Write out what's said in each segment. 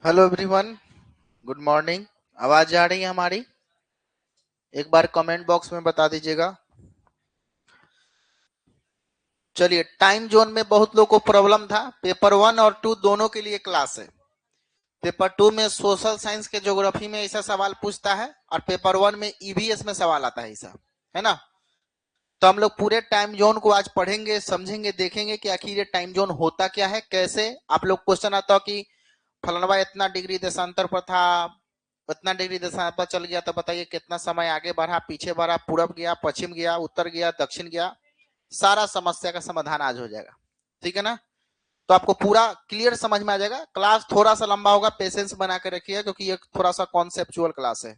Hello everyone, good morning. आवाज आ रही है हमारी? एक बार कमेंट बॉक्स में बता दीजिएगा। चलिए, टाइम जोन में बहुत लोगों को प्रॉब्लम था। पेपर 1 और 2 दोनों के लिए क्लास है। पेपर 2 में सोशल साइंस के ज्योग्राफी में ऐसा सवाल पूछता है और पेपर 1 में ईवीएस में सवाल आता है ऐसा, है ना। तो हम लोग पूरे टाइम जोन को आज पढ़ेंगे, समझेंगे, देखेंगे कि आखिर ये टाइम जोन होता क्या है, कैसे। आप लोग क्वेश्चन आता हो कि फलाना इतना डिग्री देशांतर पर था, इतना डिग्री देशांतर पर चल गया, तो बताइए कितना समय आगे बढ़ा, पीछे बढ़ा, पूरब गया, पश्चिम गया, उत्तर गया, दक्षिण गया। सारा समस्या का समाधान आज हो जाएगा, ठीक है ना। तो आपको पूरा क्लियर समझ में आ जाएगा। क्लास थोड़ा सा लंबा होगा, पेशेंस बना के रखिए, क्योंकि ये थोड़ा सा कॉन्सेप्चुअल क्लास है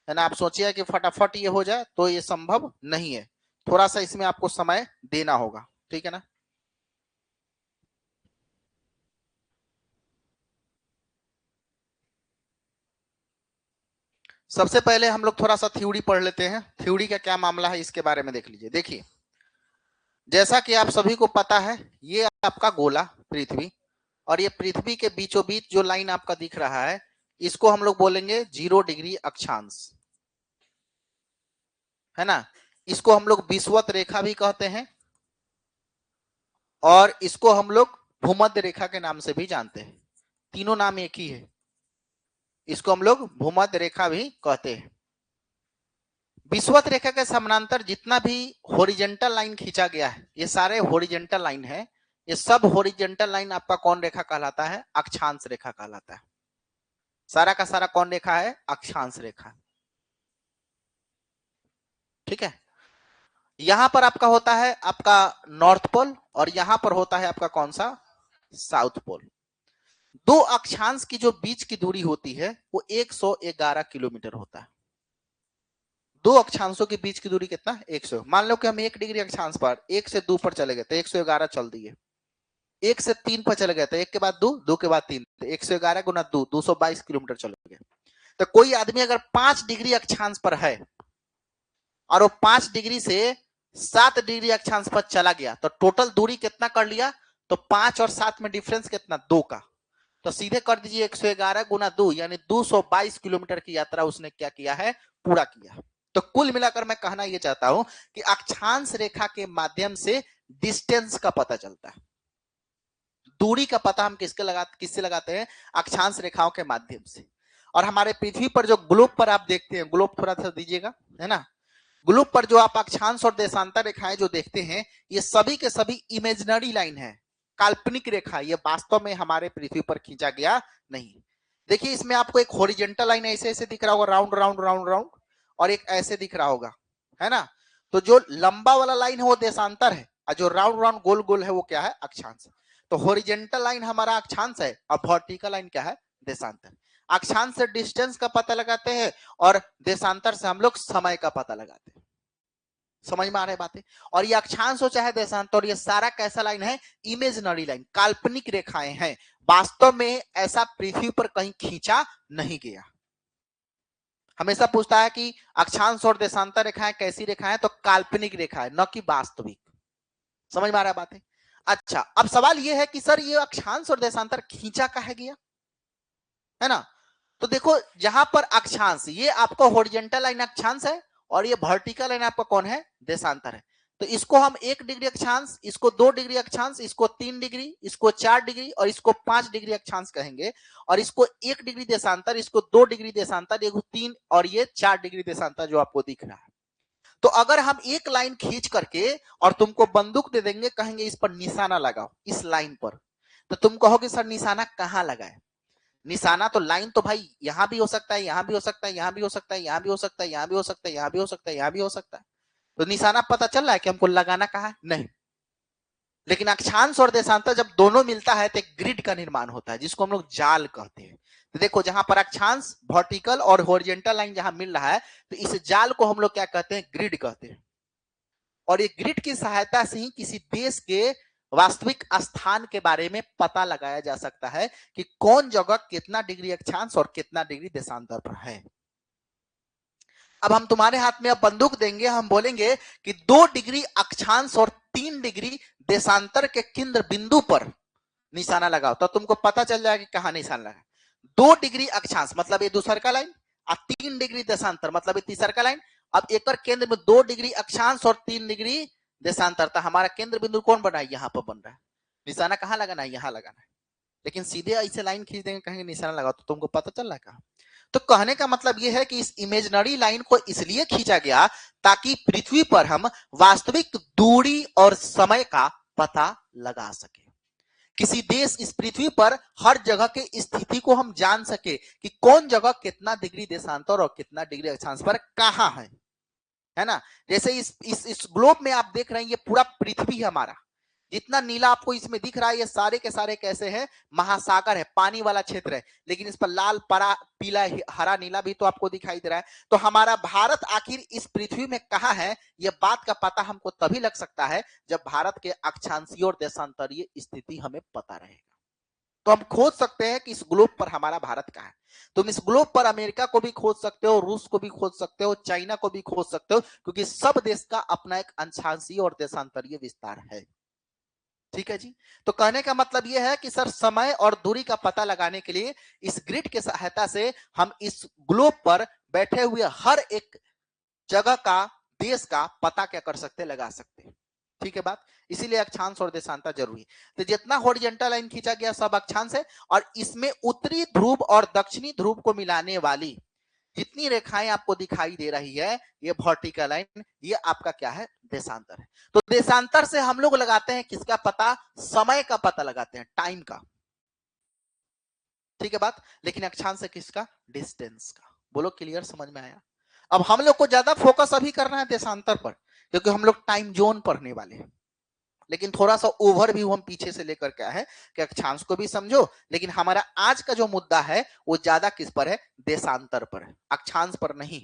ना। आप सोचिए कि फटाफट ये हो जाए तो ये संभव नहीं है। थोड़ा सा इसमें आपको समय देना होगा, ठीक है ना। सबसे पहले हम लोग थोड़ा सा थ्योरी पढ़ लेते हैं। थ्योरी का क्या मामला है इसके बारे में देख लीजिए। देखिए, जैसा कि आप सभी को पता है, ये आपका गोला पृथ्वी, और ये पृथ्वी के बीचों बीच जो लाइन आपका दिख रहा है, इसको हम लोग बोलेंगे 0 डिग्री अक्षांश, है ना। इसको हम लोग विषुवत रेखा भी कहते हैं, और इसको हम लोग भूमध्य रेखा के नाम से भी जानते हैं। तीनों नाम एक ही है। इसको हम लोग भूमध्य रेखा भी कहते हैं। विषुवत रेखा के समानांतर जितना भी हॉरिजॉन्टल लाइन खींचा गया है, ये सारे हॉरिजॉन्टल लाइन है। ये सब हॉरिजॉन्टल लाइन आपका कौन रेखा कहलाता है? अक्षांश रेखा कहलाता है। सारा का सारा कौन रेखा है? अक्षांश रेखा, ठीक है। यहां पर आपका होता है आपका नॉर्थ पोल, और यहां पर होता है आपका कौन सा? South pole. दो अक्षांश की जो बीच की दूरी होती है वो 111 किलोमीटर होता है। दो अक्षांशों के बीच की दूरी कितना? 100। मान लो कि हम 1 डिग्री अक्षांश पर 1 से 2 पर चले गए तो 111 चल दिए। 1 से 3 पर चले गए तो 1 के बाद 2, 2 के बाद 3, तो 111 गुना 2, 222 किलोमीटर चले गए। तो कोई आदमी अगर 5 डिग्री अक्षांश पर है और वो 5 डिग्री से 7 डिग्री अक्षांश पर चला गया, तो टोटल दूरी कितना कर लिया? तो 5 और 7 में डिफरेंस कितना? 2 का। तो सीधे कर दीजिए 111 गुना 2, यानी 222 किलोमीटर की यात्रा उसने क्या किया है? पूरा किया। तो कुल मिलाकर मैं कहना यह चाहता हूं कि अक्षांश रेखा के माध्यम से डिस्टेंस का पता चलता है। दूरी का पता हम किससे लगाते हैं? अक्षांश रेखाओं के माध्यम से। और हमारे पृथ्वी पर जो ग्लोब पर आप देखते हैं, ग्लोब थोड़ा सा दीजिएगा, है ना। ग्लोब पर जो आप अक्षांश और देशांतर रेखाएं जो देखते हैं, ये सभी के सभी इमेजिनरी लाइन है, काल्पनिक रेखा। ये वास्तव में हमारे पृथ्वी पर खींचा गया नहीं। देखिए, इसमें आपको एक हॉरिजॉन्टल लाइन ऐसे ऐसे दिख रहा होगा, राउंड राउंड राउंड राउंड, और एक ऐसे दिख रहा होगा, है ना। तो जो लंबा वाला लाइन है वो देशांतर है, और जो राउंड राउंड गोल गोल है वो क्या है? अक्षांश। तो हॉरिजॉन्टल लाइन हमारा अक्षांश है, और वर्टिकल लाइन क्या है? देशांतर। अक्षांश से डिस्टेंस का पता लगाते हैं, और देशांतर से हम लोग समय का पता लगाते हैं। समझ में आ रही बातें? और ये अक्षांश हो चाहे देशांतर, और ये सारा कैसा लाइन है? इमेजिनरी लाइन, काल्पनिक रेखाएं हैं। वास्तव में ऐसा पृथ्वी पर कहीं खींचा नहीं गया। हमेशा पूछता है कि अक्षांश और देशांतर रेखाएं कैसी रेखाएं? तो काल्पनिक रेखाएं, न कि वास्तविक। समझ में आ रहा है बातें? अच्छा, अब सवाल यह है कि सर ये अक्षांश और देशांतर खींचा कहा गया, है ना। तो देखो, जहां पर अक्षांश, ये आपका हॉरिजॉन्टल लाइन अक्षांश है, और ये वर्टिकल लाइन आपका कौन है? देशांतर है। तो इसको हम 1 डिग्री अक्षांश, इसको 2 डिग्री अक्षांश, इसको 3 डिग्री, इसको 4 डिग्री, और इसको 5 डिग्री अक्षांश कहेंगे। और इसको 1 डिग्री देशांतर, इसको 2 डिग्री देशांतर, ये 3 और ये 4 डिग्री देशांतर जो आपको दिख रहा है। तो अगर हम एक लाइन खींच करके और तुमको बंदूक दे देंगे, कहेंगे इस पर निशाना लगाओ, इस लाइन पर, तो तुम कहोगे सर निशाना कहां लगाए? निशाना तो लाइन तो भाई यहां भी हो सकता है, यहां भी हो सकता है, यहां भी हो सकता है, यहां भी हो सकता है, यहां भी हो सकता है, यहां भी हो सकता है, यहां भी हो सकता है। तो निशाना पता चल रहा है कि हमको लगाना कहां है? नहीं। लेकिन अक्षांश और देशांतर जब दोनों मिलता है तो एक ग्रिड का निर्माण होता है, जिसको हम लोग जाल कहते हैं। तो देखो, जहां पर अक्षांश, वर्टिकल और हॉरिजॉन्टल लाइन जहां मिल रहा है, तो इस जाल को हम लोग क्या कहते हैं? ग्रिड कहते हैं। और ये ग्रिड की सहायता से ही किसी देश के वास्तविक स्थान के बारे में पता लगाया जा सकता है कि कौन जगह कितना डिग्री अक्षांश और कितना डिग्री देशांतर पर है। अब हम तुम्हारे हाथ में अब बंदूक देंगे, हम बोलेंगे कि 2 डिग्री अक्षांश और 3 डिग्री देशांतर के केंद्र बिंदु पर निशाना लगाओ, तो तुमको पता चल जाएगा कि कहां निशाना लगा। 2 डिग्री अक्षांश मतलब ये दूसर का लाइन, और 3 डिग्री देशांतर मतलब ये तीसर का लाइन। अब एक केंद्र में 2 डिग्री अक्षांश और 3 डिग्री देशांतर, तो हमारा केंद्र बिंदु कौन बना है, यहाँ पर बन रहा है। निशाना कहाँ लगाना है, यहाँ लगाना है। लेकिन सीधे ऐसे लाइन खींच देंगे, कहेंगे निशाना लगाओ, तो तुमको पता चल रहा है कहाँ। तो कहने का मतलब यह है कि इस इमेजिनरी लाइन को इसलिए खींचा गया ताकि पृथ्वी पर हम वास्तविक दूरी और समय का पता लगा सके। किसी देश इस पृथ्वी पर हर जगह के स्थिति को हम जान सके कि कौन जगह कितना डिग्री देशांतर और कितना डिग्री अक्षांश पर कहां है ना। जैसे इस ग्लोब में आप देख रहे हैं, ये पूरा पृथ्वी है हमारा। जितना नीला आपको इसमें दिख रहा है, ये सारे के सारे कैसे हैं, महासागर है, पानी वाला क्षेत्र है। लेकिन इस पर लाल, पीला, हरा, नीला भी तो आपको दिखाई दे रहा है। तो हमारा भारत आखिर इस पृथ्वी में कहां है, यह बात का पता हमको तभी लग सकता है जब भारत के अक्षांशीय और देशांतरीय स्थिति हमें पता रहेगा। तो हम खोज सकते हैं कि इस ग्लोब पर हमारा भारत कहां है। तुम इस ग्लोब पर अमेरिका को भी खोज सकते हो, रूस को भी खोज सकते हो, चाइना को भी खोज सकते हो, क्योंकि सब देश का अपना एक अक्षांशीय और देशांतरीय विस्तार है। ठीक है जी। तो कहने का मतलब यह है कि सर समय और दूरी का पता लगाने के लिए इस ग्रिड की सहायता से हम इस ग्लोब पर बैठे हुए हर एक जगह का, देश का पता क्या कर सकते, लगा सकते। ठीक है बात। इसीलिए अक्षांश और देशांतर जरूरी है। तो जितना हॉरिजॉन्टल लाइन खींचा गया सब अक्षांश है, और इसमें उत्तरी ध्रुव और दक्षिणी ध्रुव को मिलाने वाली जितनी रेखाएं आपको दिखाई दे रही है, ये वर्टिकल लाइन, ये आपका क्या है, देशांतर है। तो देशांतर से हम लोग लगाते हैं किसका पता, समय का पता लगाते हैं, टाइम का। ठीक है बात। लेकिन अक्षांश से किसका, डिस्टेंस का। बोलो क्लियर, समझ में आया। अब हम लोग को ज्यादा फोकस अभी करना है देशांतर पर, क्योंकि हम लोग टाइम जोन पढ़ने वाले हैं। लेकिन थोड़ा सा ओवरव्यू हम पीछे से लेकर क्या है कि अक्षांश को भी समझो। लेकिन हमारा आज का जो मुद्दा है वो ज्यादा किस पर है, देशांतर पर है, अक्षांश पर नहीं।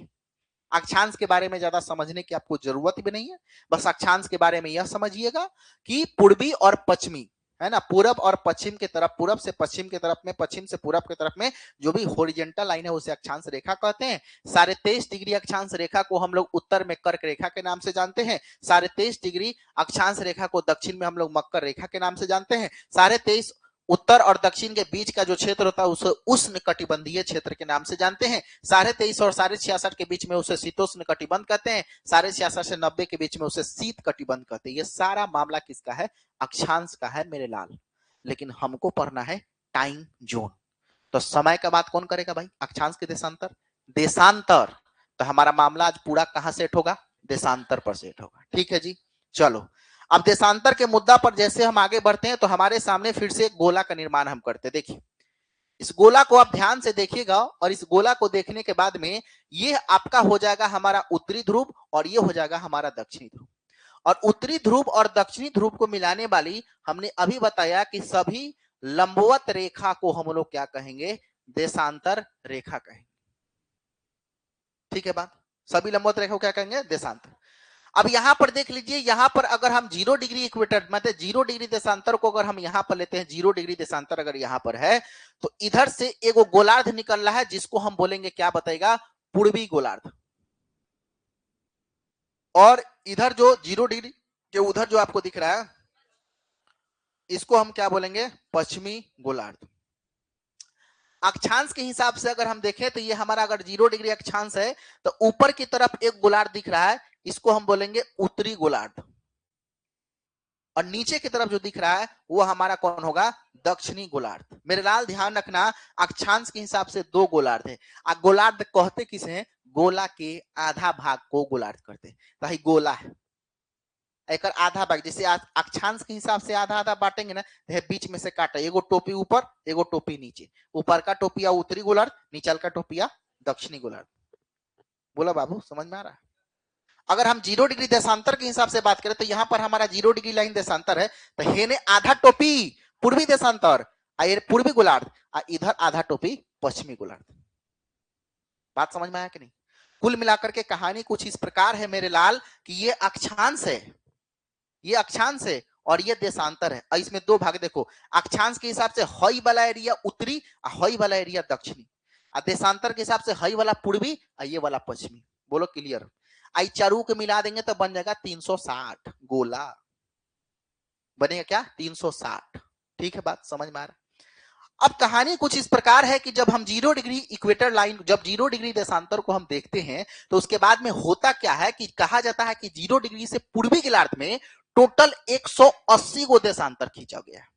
अक्षांश के बारे में ज्यादा समझने की आपको जरूरत भी नहीं है। बस अक्षांश के बारे में यह समझिएगा कि पूर्वी और पश्चिमी, है ना, पूरब और पश्चिम के तरफ, पूरब से पश्चिम के तरफ में, पश्चिम से पूरब के तरफ में जो भी हॉरिजॉन्टल लाइन है उसे अक्षांश रेखा कहते हैं। 23.5 डिग्री अक्षांश रेखा को हम लोग उत्तर में कर्क रेखा के नाम से जानते हैं। 23.5 डिग्री अक्षांश रेखा को दक्षिण में हम लोग मकर रेखा के नाम से जानते हैं। 23.5 उत्तर और दक्षिण के बीच का जो क्षेत्र होता है उसे उष्ण कटिबंधीय क्षेत्र के नाम से जानते हैं। 23.5 और 66.5 के बीच में उसे शीतोष्ण कटिबंध कहते हैं। 66.5 से 90 के बीच में उसे शीत कटिबंध कहते हैं। ये सारा मामला किसका है, अक्षांश का है मेरे लाल। लेकिन हमको पढ़ना है टाइम जोन। तो समय का बात कौन करेगा भाई, अक्षांश के देशांतर, देशांतर। तो हमारा मामला आज पूरा कहां सेट होगा, देशांतर पर सेट होगा। ठीक है जी। चलो, अब देशांतर के मुद्दा पर जैसे हम आगे बढ़ते हैं तो हमारे सामने फिर से एक गोला का निर्माण हम करते हैं। देखिए, इस गोला को आप ध्यान से देखिएगा, और इस गोला को देखने के बाद में ये आपका हो जाएगा हमारा उत्तरी ध्रुव, और ये हो जाएगा हमारा दक्षिणी ध्रुव। और उत्तरी ध्रुव और दक्षिणी ध्रुव को मिलाने वाली, हमने अभी बताया कि सभी लंबवत रेखा को हम लोग क्या कहेंगे, देशांतर रेखा कहेंगे। ठीक है बात। सभी लंबवत रेखा को क्या कहेंगे, देशांतर। अब यहां पर देख लीजिए, यहां पर अगर हम 0 डिग्री इक्वेटर मतलब 0 डिग्री देशांतर को अगर हम यहां पर लेते हैं, 0 डिग्री देशांतर अगर यहां पर है, तो इधर से एक गोलार्ध निकल रहा है जिसको हम बोलेंगे, क्या बताएगा, पूर्वी गोलार्ध। और इधर जो 0 डिग्री के उधर जो आपको दिख रहा है, इसको हम क्या बोलेंगे, पश्चिमी गोलार्ध। अक्षांश के हिसाब से अगर हम देखें तो ये हमारा अगर 0 डिग्री अक्षांश है, तो ऊपर की तरफ एक गोलार्ध दिख रहा है, इसको हम बोलेंगे उत्तरी गोलार्ध। और नीचे की तरफ जो दिख रहा है वो हमारा कौन होगा, दक्षिणी गोलार्ध। मेरे लाल ध्यान रखना, अक्षांश के हिसाब से 2 गोलार्ध है। गोलार्ध कहते किसे हैं, गोला के आधा भाग को गोलार्ध करते हैं। तो गोला है एक आधा भाग, जैसे अक्षांश के हिसाब से आधा आधा बांटेंगे ना, तो बीच में से काटा, एगो टोपी ऊपर एगो टोपी नीचे, ऊपर का टोपिया उत्तरी गोलार्ध, नीचे का टोपिया दक्षिणी गोलार्ध। बोला बाबू, समझ में आ रहा है। अगर हम 0 डिग्री देशांतर के हिसाब से बात करें तो यहां पर हमारा 0 डिग्री लाइन देशांतर है, तो हेने आधा टोपी पूर्वी देशांतर, पूर्वी गोलार्ध, इधर आधा टोपी पश्चिमी गोलार्ध। बात समझ में आया कि नहीं। कुल मिलाकर के कहानी कुछ इस प्रकार है मेरे लाल कि ये अक्षांश है, ये अक्षांश है और ये देशांतर है। इसमें 2 भाग देखो, अक्षांश के हिसाब से हई वाला एरिया उत्तरी और हई वाला एरिया दक्षिणी, और देशांतर के हिसाब से हई वाला पूर्वी और ये वाला पश्चिमी। बोलो क्लियर। आई चारों को मिला देंगे तो बन जाएगा 360 गोला, बनेगा क्या, 360। ठीक है, बात समझ में आ रहा। अब कहानी कुछ इस प्रकार है कि जब हम 0 डिग्री इक्वेटर लाइन, जब 0 डिग्री देशांतर को हम देखते हैं तो उसके बाद में होता क्या है कि कहा जाता है कि 0 डिग्री से पूर्वी गोलार्ध में टोटल 180 गो देशांतर खींचा गया है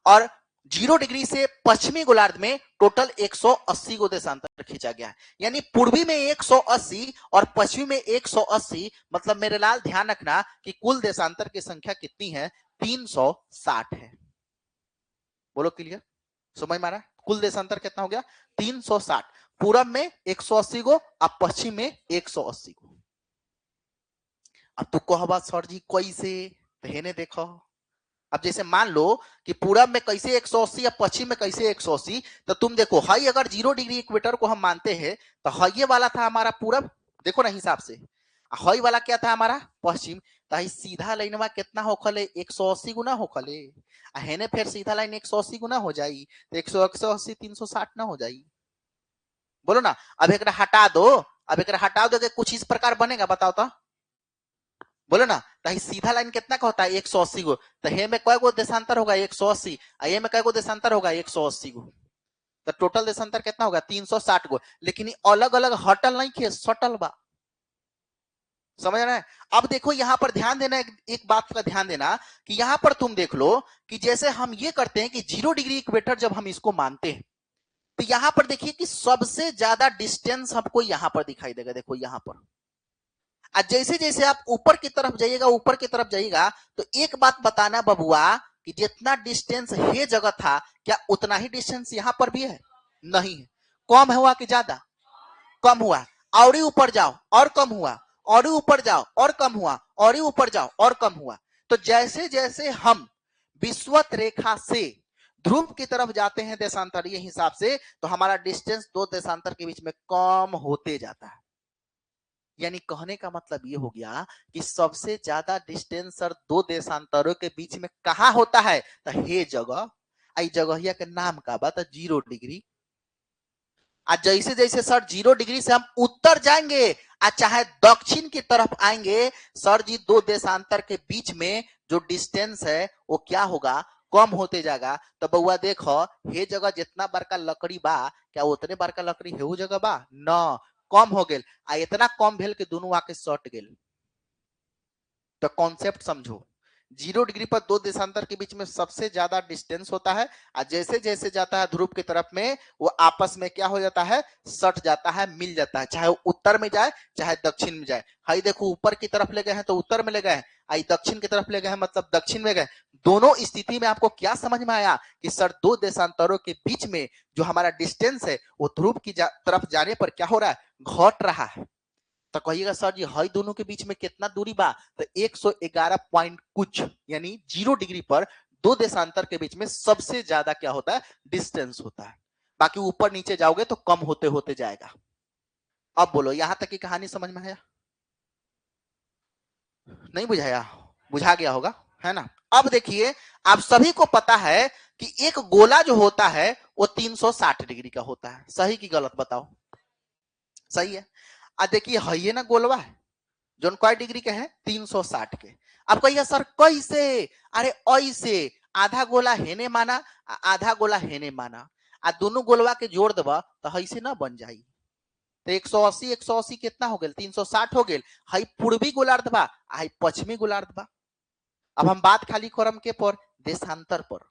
और 0 डिग्री से पश्चिमी गोलार्ध में टोटल 180 गो देशांतर खींचा गया है। यानी पूर्वी में 180 और पश्चिमी में 180, मतलब मेरे लाल ध्यान रखना कि कुल देशांतर की संख्या कितनी है, 360 है। बोलो क्लियर, समझ में आ रहा है? कुल देशांतर कितना हो गया, 360। पूरब में 180 गो और पश्चिम में 180 गो। अब तू कहबा सर जी कैसे, तो देखो। अब जैसे मान लो कि पूरब में कैसे 180 या पश्चिम में कैसे 180, तो तुम देखो हाई अगर 0 डिग्री इक्वेटर को हम मानते हैं तो हाई वाला था हमारा पूरब, देखो ना हिसाब से, हाई वाला क्या था हमारा पश्चिम, तो सीधा लाइनवा कितना होखले, 180 गुना होखले, हेने फिर सीधा लाइन 180 गुना हो जाई तो 180 360 ना हो जाई। बोलो ना, अब एक हटा दो, अब एक हटा दो, कुछ इस प्रकार बनेगा, बताओ तो, बोलो ना। तो सीधा लाइन कितना का होता है, 180 गो, तो हे में कय गो देशांतर होगा, 180, ये में कय गो देशांतर होगा, 180 गो, तो टोटल देशांतर कितना होगा, 360 गो। लेकिन अलग अलग हटल नहीं खे, सटल बा, समझ रहे हैं? अब देखो यहां पर ध्यान देना, एक बात का ध्यान देना कि यहां पर तुम देख लो कि जैसे हम ये करते हैं कि 0 डिग्री इक्वेटर जब हम इसको मानते हैं तो यहां पर देखिए कि सबसे ज्यादा डिस्टेंस हमको यहां पर दिखाई देगा, देखो यहां पर। जैसे जैसे आप ऊपर की तरफ जाइएगा, ऊपर की तरफ जाइएगा, तो एक बात बताना बबुआ कि जितना डिस्टेंस ये जगह था, क्या उतना ही डिस्टेंस यहां पर भी है? नहीं है। कम हुआ कि ज्यादा? कम हुआ। और ही ऊपर जाओ और कम हुआ, और ही ऊपर जाओ और कम हुआ, और ही ऊपर जाओ और कम हुआ। तो जैसे जैसे हम विषुवत रेखा से ध्रुव की तरफ जाते हैं देशांतरीय हिसाब से, तो हमारा डिस्टेंस दो देशांतर के बीच में कम होते जाता है। यानी कहने का मतलब ये हो गया कि सबसे ज्यादा डिस्टेंस सर दो देशांतरों के बीच में कहां होता है, तो हे जगह, आई जगहिया के नाम का बात 0 डिग्री। आज जैसे जैसे सर 0 डिग्री से हम उत्तर जाएंगे चाहे दक्षिण की तरफ आएंगे, सर जी दो देशांतर के बीच में जो डिस्टेंस है वो क्या होगा, कम होते जाएगा। तो बउआ देखो हे जगह जितना बड़का लकड़ी बा, क्या उतने बड़का लकड़ी है वो जगह बा न, कम हो गेल, इतना कम भेल के दोनों आके सट गेल। तो कॉन्सेप्ट समझो, 0 डिग्री पर दो देशांतर के बीच में सबसे ज्यादा डिस्टेंस होता है और जैसे जैसे जाता है ध्रुव की तरफ में वो आपस में क्या हो जाता है, सट जाता है, मिल जाता है, चाहे वो उत्तर में जाए चाहे दक्षिण में जाए। हाई देखो ऊपर की तरफ ले गए हैं तो उत्तर में ले गए हैं, आई दक्षिण की तरफ ले गए हैं मतलब दक्षिण में गए। दोनों स्थिति में आपको क्या समझ में आया कि सर दो देशांतरों के बीच में जो हमारा डिस्टेंस है वो ध्रुव की तरफ जाने पर क्या हो रहा है, घट रहा है। तो कहिएगा सर जी हई दोनों के बीच में कितना दूरी बा, तो 111 पॉइंट कुछ, यानी 0 डिग्री पर दो देशांतर के बीच में सबसे ज्यादा क्या होता है, डिस्टेंस होता है। बाकी ऊपर नीचे जाओगे तो कम होते होते जाएगा। अब बोलो यहां तक की कहानी समझ में आया, नहीं बुझाया? बुझा गया होगा, है ना? अब देखिए आप सभी को पता है कि एक गोला जो होता है वो 360 डिग्री का होता है, सही की गलत बताओ? सही है। देखिए है ना गोलवा है जो कई डिग्री के है, 360 के। अब कहिए सर कैसे, अरे ऐसे आधा गोला हेने माना आधा गोला हेने माना, दोनों गोलवा के जोड़ देबा तो ऐसे ना बन जाई। तो 180 180 कितना हो गेल, 360 हो गेल। हई पूर्वी गोलार्ध बा, हई पश्चिमी गोलार्ध बा। अब हम बात खाली करम के पर देशांतर पर,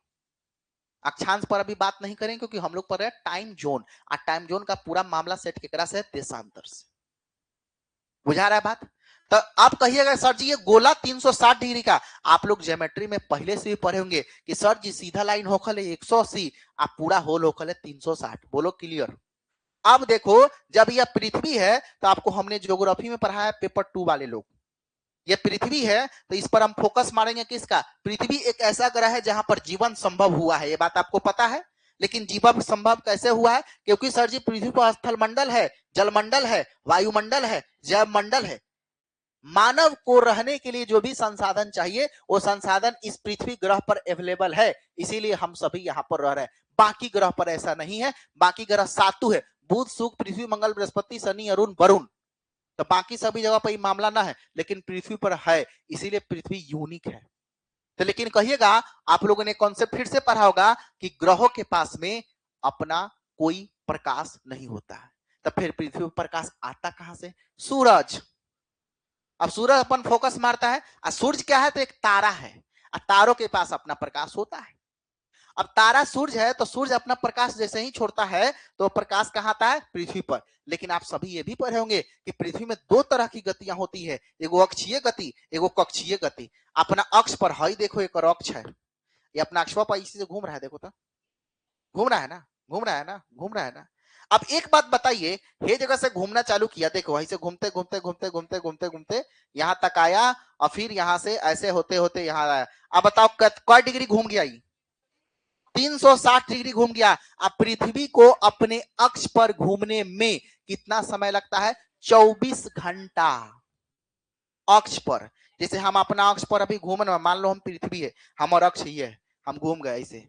अक्षांश पर अभी बात नहीं करें क्योंकि हम लोग पर है टाइम जोन, और टाइम जोन का पूरा मामला सेट केकरा से, देशांतर से। बुझा रहा है बात? तो आप कहिएगा सर जी ये गोला 360 डिग्री का, आप लोग ज्योमेट्री में पहले से भी पढ़े होंगे कि सर जी सीधा लाइन होखल है 180, आप पूरा होल होखल है 360। बोलो क्लियर? अब देखो जब यह पृथ्वी है तो आपको हमने ज्योग्राफी में पढ़ा है पेपर 2 वाले लोग, ये पृथ्वी है तो इस पर हम फोकस मारेंगे किसका, पृथ्वी एक ऐसा ग्रह है जहां पर जीवन संभव हुआ है, ये बात आपको पता है। लेकिन जीवन संभव कैसे हुआ है, क्योंकि सर जी पृथ्वी पर स्थल मंडल है, जलमंडल है, वायुमंडल है, जैव मंडल है। मानव को रहने के लिए जो भी संसाधन चाहिए वो संसाधन इस पृथ्वी ग्रह पर अवेलेबल है, इसीलिए हम सभी यहाँ पर रह रहे हैं। बाकी ग्रह पर ऐसा नहीं है, बाकी ग्रह सातु है, बुध शुक्र पृथ्वी मंगल बृहस्पति शनि अरुण वरुण, तो बाकी सभी जगह पर मामला ना है, लेकिन पृथ्वी पर है, इसीलिए पृथ्वी यूनिक है। तो लेकिन कहिएगा, आप लोगों ने कॉन्सेप्ट फिर से पढ़ा होगा कि ग्रहों के पास में अपना कोई प्रकाश नहीं होता है, तो फिर पृथ्वी पर प्रकाश आता कहां से? सूरज। अब सूरज अपन फोकस मारता है, और सूरज क्या है? तो एक तारा है, और तारों के पास अपना प्रकाश होता है। अब तारा सूरज है, तो सूरज अपना प्रकाश जैसे ही छोड़ता है तो प्रकाश कहां आता है? पृथ्वी पर। लेकिन आप सभी ये भी पढ़े होंगे कि पृथ्वी में दो तरह की गतियां होती है, एगो अक्षीय गति, एगो कक्षीय गति। अपना अक्ष पर है, देखो एक और अक्ष है, ये अपना अक्ष पर इसी से घूम रहा है, देखो तो घूम रहा है ना, घूम रहा है ना, घूम रहा है ना। अब एक बात बताइए, ये जगह से घूमना चालू किया, देखो वहीं से घूमते घूमते घूमते घूमते घूमते घूमते यहां तक आया, और फिर यहां से ऐसे होते होते यहां आया। अब बताओ कै डिग्री घूम गया? 360 डिग्री घूम गया। अब पृथ्वी को अपने अक्ष पर घूमने में कितना समय लगता है? 24 घंटा अक्ष पर। जैसे हम अपना अक्ष पर अभी घूम रहे, मान लो हम पृथ्वी है, हमारा अक्ष ही है, हम घूम गए इसे,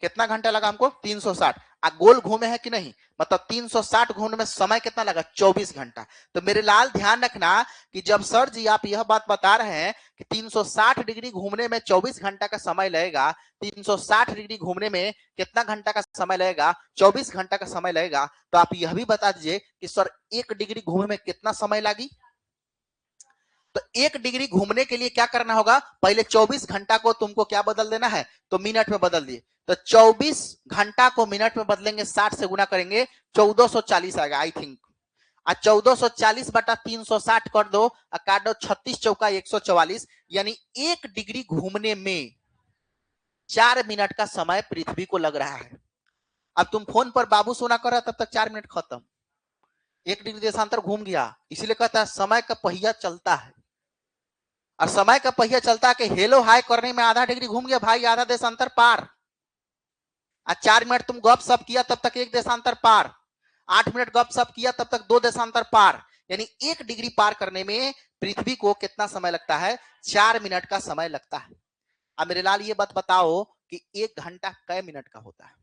कितना घंटा लगा हमको? 360। गोल घूमे है कि नहीं? मतलब 360 घूमने में समय कितना लगा? 24 घंटा। तो मेरे लाल ध्यान रखना कि जब सर जी आप यह बात बता रहे हैं कि 360 डिग्री घूमने में 24 घंटा का समय लगेगा, 360 डिग्री घूमने में कितना घंटा का समय लगेगा? 24 घंटा का समय लगेगा। तो आप यह भी बता दीजिए कि सर 1 डिग्री घूमने में कितना समय लगी? तो 1 डिग्री घूमने के लिए क्या करना होगा? पहले 24 घंटा को तुमको क्या बदल देना है? तो मिनट में बदल दिए। तो 24 घंटा को मिनट में बदलेंगे, 60 से गुना करेंगे, 1440 आएगा आई थिंक। 1440 बटा 360 कर दो, काट दो, 36 चौका 144, यानी 1 डिग्री घूमने में 4 मिनट का समय पृथ्वी को लग रहा है। अब तुम फोन पर बाबू सोना कर रहा, तब तक 4 मिनट खत्म, 1 डिग्री देशांतर घूम गया। इसीलिए कहता है समय का पहिया चलता है, और समय का पहिया चलता है कि हेलो हाय करने में आधा डिग्री घूम गया भाई, आधा देशांतर पार। 4 मिनट तुम गप सप किया, तब तक 1 देशांतर पार। 8 मिनट गप सप किया, तब तक 2 देशांतर पार। यानी 1 डिग्री पार करने में पृथ्वी को कितना समय लगता है? 4 मिनट का समय लगता है। अब मेरे लाल ये बात बताओ कि 1 घंटा कै मिनट का होता है?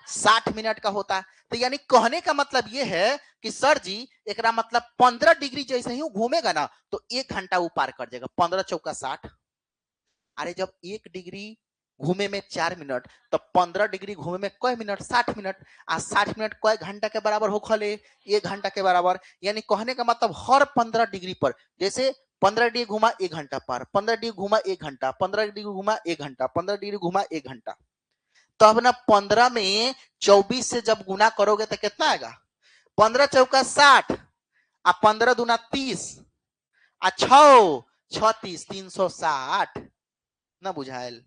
60 मिनट का होता है। तो यानी कहने का मतलब ये है कि सर जी एक मतलब 15 डिग्री जैसे ही घूमेगा ना, तो 1 घंटा वो पार कर जाएगा। 15 चौका 60। अरे जब 1 डिग्री घूमे में 4 मिनट, तो 15 डिग्री घूमे में कै मिनट? 60 मिनट। 60 मिनट कै घंटा के बराबर हो खले? 1 घंटा के बराबर। यानी कहने का मतलब हर 15 डिग्री पर, जैसे 15 डिग्री घुमा 1 घंटा पार, 15 डिग्री घुमा 1 घंटा, 15 डिग्री घुमा 1 घंटा, 15 डिग्री घुमा 1 घंटा। तो अब ना 15 में 24 से जब गुना करोगे तो कितना आएगा? 15 चौका 60, 15 दूना 30, 6 36, 360 ना बुझाएल?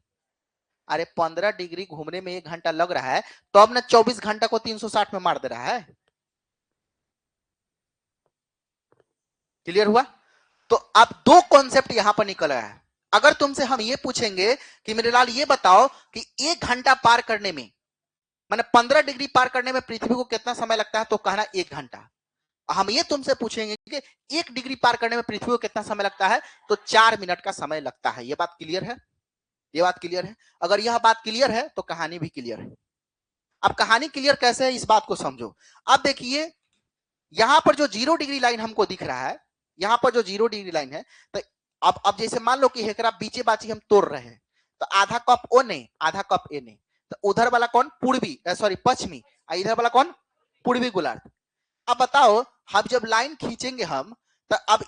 अरे 15 डिग्री घूमने में 1 घंटा लग रहा है, तो अब ना 24 घंटा को 360 में मार दे रहा है। क्लियर हुआ? तो अब 2 कॉन्सेप्ट यहां पर निकल रहा है। अगर तुमसे हम ये पूछेंगे कि मेरे लाल ये बताओ कि 1 घंटा पार करने में, माने 15 डिग्री पार करने में पृथ्वी को कितना समय लगता है, तो कहना 1 घंटा। हम ये तुमसे पूछेंगे कि 1 डिग्री पार करने में पृथ्वी को कितना समय लगता है, तो 4 मिनट का समय लगता है। ये बात क्लियर है? ये बात क्लियर है? अगर यह बात क्लियर है तो कहानी भी क्लियर है। अब कहानी क्लियर कैसे है, इस बात को समझो। अब देखिए यहां पर जो 0 डिग्री लाइन हमको दिख रहा है, यहां पर जो 0 डिग्री लाइन है, तो अब जैसे मान लो कि हेकरा बीचे बाची हम तोड़ रहे हैं, तो आधा कप ओ ने, आधा कप ए ने, तो उधर वाला कौन? पूर्वी, सॉरी पश्चिमी, इधर वाला कौन? पूर्वी गोलार्ध। अब बताओ हम जब लाइन खींचेंगे हम, तो अब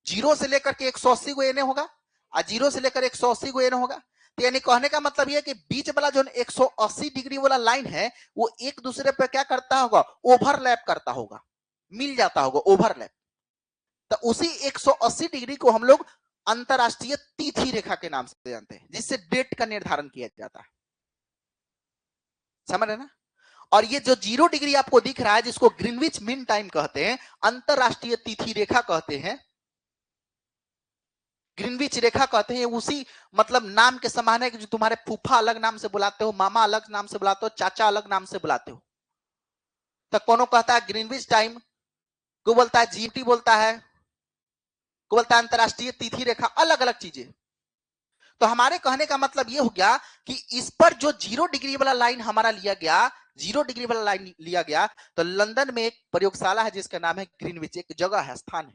0 से लेकर के 180 गो एने होगा, और 0 से लेकर 180 गो एने होगा। तो यानी कहने का मतलब ये कि बीच वाला जो 180 डिग्री वाला लाइन है, वो एक दूसरे पे क्या करता होगा? ओवरलैप करता होगा, मिल जाता होगा, ओवरलैप। तो उसी 180 डिग्री को हम लोग अंतरराष्ट्रीय तिथि रेखा के नाम से जानते हैं, जिससे डेट का निर्धारण किया जाता है। समझ रहे ना? और ये जो 0 डिग्री आपको दिख रहा है, जिसको ग्रीनविच मीन टाइम कहते हैं, अंतरराष्ट्रीय तिथि रेखा कहते हैं, ग्रीनविच रेखा कहते हैं, उसी मतलब नाम के समान है कि जो तुम्हारे फूफा अलग नाम से बुलाते हो, मामा अलग नाम से बुलाते हो, चाचा अलग नाम से बुलाते हो। तो कोनो कहता है ग्रीनविच टाइम, को बोलता है जीएमटी, बोलता है को बोलता है अंतरराष्ट्रीय तिथि रेखा, अलग अलग चीजें। तो हमारे कहने का मतलब यह हो गया कि इस पर जो 0 डिग्री वाला लाइन हमारा लिया गया, 0 डिग्री वाला लाइन लिया गया, तो लंदन में एक प्रयोगशाला है जिसका नाम है ग्रीनविच, एक जगह है, स्थान है,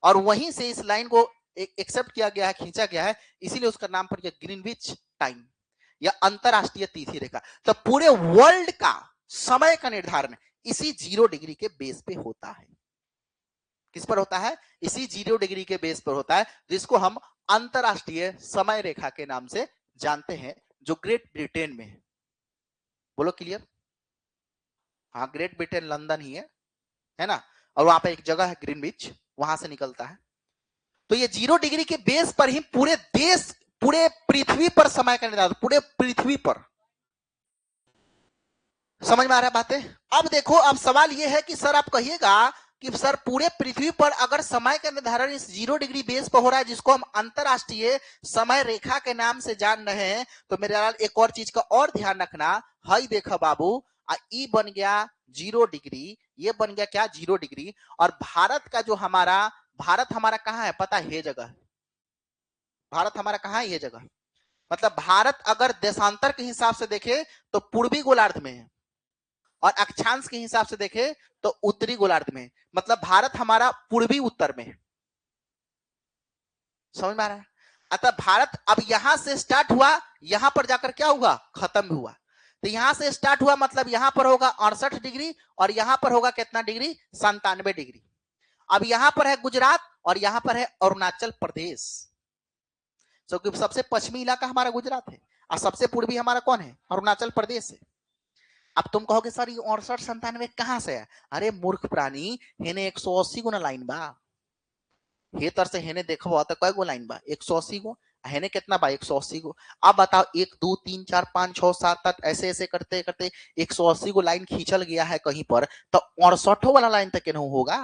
और वहीं से इस लाइन को एक्सेप्ट किया गया है, खींचा गया है, इसीलिए उसका नाम पड़ गया ग्रीनविच टाइम या अंतरराष्ट्रीय तिथि रेखा। तो पूरे वर्ल्ड का समय का निर्धारण इसी 0 डिग्री के बेस पे होता है। किस पर होता है? इसी 0 डिग्री के बेस पर होता है, जिसको हम अंतरराष्ट्रीय समय रेखा के नाम से जानते हैं, जो ग्रेट ब्रिटेन में है। बोलो क्लियर? हाँ, ग्रेट ब्रिटेन लंदन ही है ना, और वहां पे एक जगह है ग्रीनविच, वहां से निकलता है। तो ये 0 डिग्री के बेस पर ही पूरे देश, पूरे पृथ्वी पर समय का निर्धारण, पूरे पृथ्वी पर। समझ में आ रहा है बातें? अब देखो, अब सवाल ये है कि सर आप कहिएगा कि सर पूरे पृथ्वी पर अगर समय का निर्धारण इस 0 डिग्री बेस पर हो रहा है, जिसको हम अंतरराष्ट्रीय समय रेखा के नाम से जान रहे हैं, तो मेरे लाल एक और चीज का और ध्यान रखना। हाई देखा बाबू, ई बन गया 0 डिग्री, ये बन गया क्या 0 डिग्री। और भारत का जो भारत हमारा कहाँ है पता है? ये जगह, भारत हमारा कहाँ है? ये जगह। मतलब भारत अगर देशांतर के हिसाब से देखे तो पूर्वी गोलार्ध में है, और अक्षांश के हिसाब से देखे तो उत्तरी गोलार्ध में। मतलब भारत हमारा पूर्वी उत्तर में है। समझ में आ रहा है? अतः भारत अब यहां से स्टार्ट हुआ, यहां पर जाकर क्या हुआ? खत्म हुआ। तो यहां से स्टार्ट हुआ, मतलब यहां पर होगा 68 डिग्री, और यहां पर होगा कितना डिग्री? 97 डिग्री। अब यहां पर है गुजरात, और यहां पर है अरुणाचल प्रदेश। क्योंकि सबसे पश्चिमी इलाका हमारा गुजरात है, और सबसे पूर्वी हमारा कौन है? अरुणाचल प्रदेश है। अब तुम कहोगे सर ये 68-97 कहां से है? अरे मूर्ख प्राणी, हेने 180 गुना लाइन बा। हे तर से हेने देखो तो कय गो लाइन बा? 180 गो। हेने कितना बा? 180 गो। अब बताओ 1 2 3 4 5 6 7 8 ऐसे ऐसे करते करते 180 गो लाइन खींचल गया है कहीं पर, तो 68 वाला लाइन तक केनहू होगा।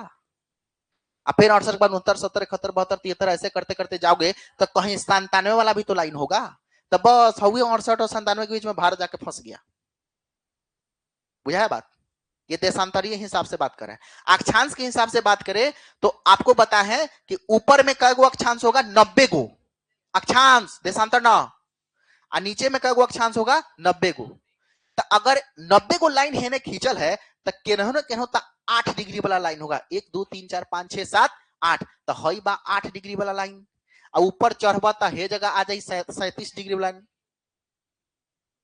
अब फिर 68 के बाद 69 70 71 72 73 ऐसे करते करते जाओगे तो कहीं 97 वाला भी तो लाइन होगा। तो बस हुई 68 और 97 के बीच में भारत जाके फंस गया। बुझा है बात? ये देशांतरीय हिसाब से बात करें। अक्षांश के हिसाब से बात करें तो आपको पता है कि ऊपर में कई गो अक्षांश होगा? 90 गो अक्षांश, देशांतर ना। और नीचे में कई गो अक्षांश होगा? 90 गो। तो अगर 90 गो लाइन हेने खींचल है तो केनहो न केनहो तो 8 डिग्री वाला लाइन होगा। 1 2 3 4 5 6 7 8, तो हई बा 8 डिग्री वाला लाइन। और ऊपर चढ़बा तो हे जगह आ जाई 37 डिग्री वाला लाइन,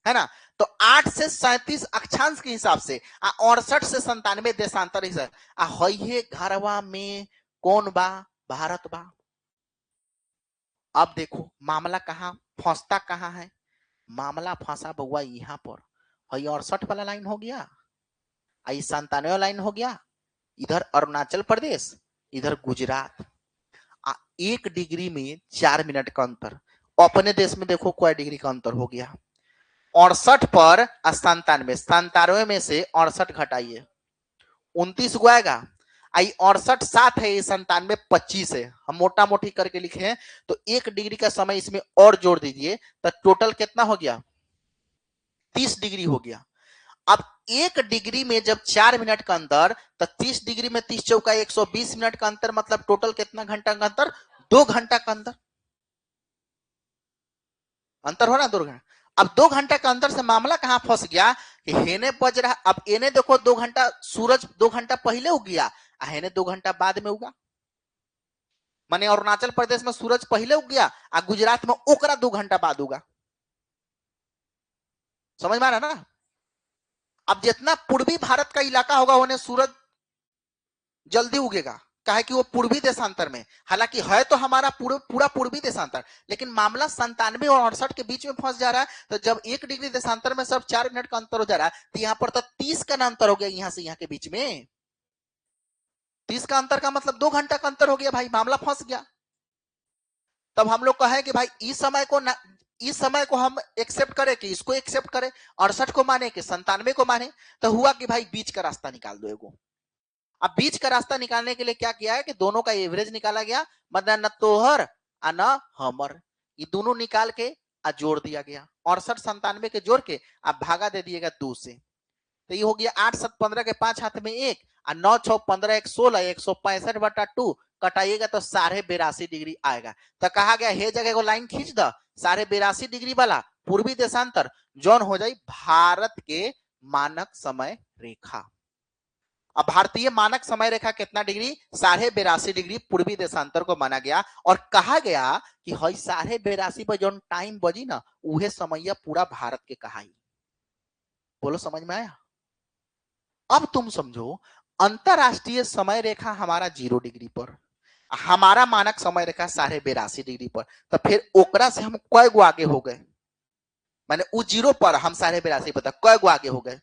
है ना। तो 8 से 37 अक्षांश के हिसाब से, 68 से 97 देशांतर हिसाब। हइये घरवा में कौन बा? भारत बा। अब देखो मामला कहां फंसता, कहां है मामला? फंसा बउआ यहां पर। हई 68 वाला लाइन हो गया, आई 97 लाइन हो गया, इधर अरुणाचल प्रदेश, इधर गुजरात। 1 डिग्री में 4 मिनट का अंतर। अपने देश में देखो कोई डिग्री का अंतर हो गया। 68 पर 97, 97 में से 68 घटाइए, 29 को आएगा। आई 68 7 है, 97 25 है। हम मोटा मोटी करके लिखे हैं, तो 1 डिग्री का समय इसमें और जोड़ दीजिए, तो टोटल कितना हो गया? 30 डिग्री हो गया। अब 1 डिग्री में जब 4 मिनट का अंतर, तो 30 डिग्री में 30 चौका 120 मिनट का अंतर, मतलब टोटल कितना घंटा का अंतर? 2 घंटा का अंतर। अंतर हो रहा 2 घंटा। अब 2 घंटा का अंतर से मामला कहां फंस गया कि हेने बज रहा। अब एने देखो 2 घंटा, सूरज 2 घंटा पहले उग गया, हेने 2 घंटा बाद में उगा। माने अरुणाचल प्रदेश में सूरज पहले उग गया, और गुजरात में ओकरा 2 घंटा बाद उगा। समझ में आ रहा ना? अब जितना पूर्वी भारत का इलाका होगा उन्हें सूरज जल्दी उगेगा, काहे कि वो पूर्वी देशांतर में। हालांकि है तो हमारा पूरा पूर्वी देशांतर, लेकिन मामला 97 और 68 के बीच में फंस जा रहा है। तो जब 1 डिग्री देशांतर में सब 4 मिनट का अंतर हो जा रहा है, तो यहाँ पर तो 30 का अंतर हो गया, यहाँ से यहाँ के बीच में 30 का अंतर का मतलब 2 घंटा का अंतर हो गया भाई, मामला फंस गया। तब हम लोग कहे कि भाई इस समय को हम एक्सेप्ट करें कि इसको एक्सेप्ट करें, 68 को माने कि 97 को माने। तो हुआ कि भाई बीच का रास्ता निकाल दो एगो। अब बीच का रास्ता निकालने के लिए क्या किया है कि दोनों का एवरेज निकाला गया, मतलब न तोहर और न हमर, ये दोनों निकाल के जोड़ दिया गया। 68 97 के जोड़ के आप भागा दे दिएगा 2 से, तो ये हो गया 8 7 15 के 5 हाथ में 1, और 9 6 15 1 16, 165/2 कटाइएगा तो 82.5 डिग्री आएगा। तो कहा गया हे जगह को लाइन खींच द 82.5 डिग्री वाला पूर्वी देशांतर, जौन हो जाए भारत के मानक समय रेखा। अब भारतीय मानक समय रेखा कितना डिग्री? 82.5 डिग्री पूर्वी देशांतर को माना गया और कहा गया कि हई 82.5 पर जो टाइम बजी ना उहे समय पूरा भारत के कहाई। बोलो समझ में आया? अब तुम समझो, अंतरराष्ट्रीय समय रेखा हमारा 0 डिग्री पर, हमारा मानक समय रेखा 82.5 डिग्री पर, तो फिर ओकरा से हम कय गो आगे हो गए? माने उ 0 पर हम 82.5 पर कय गो आगे हो गए?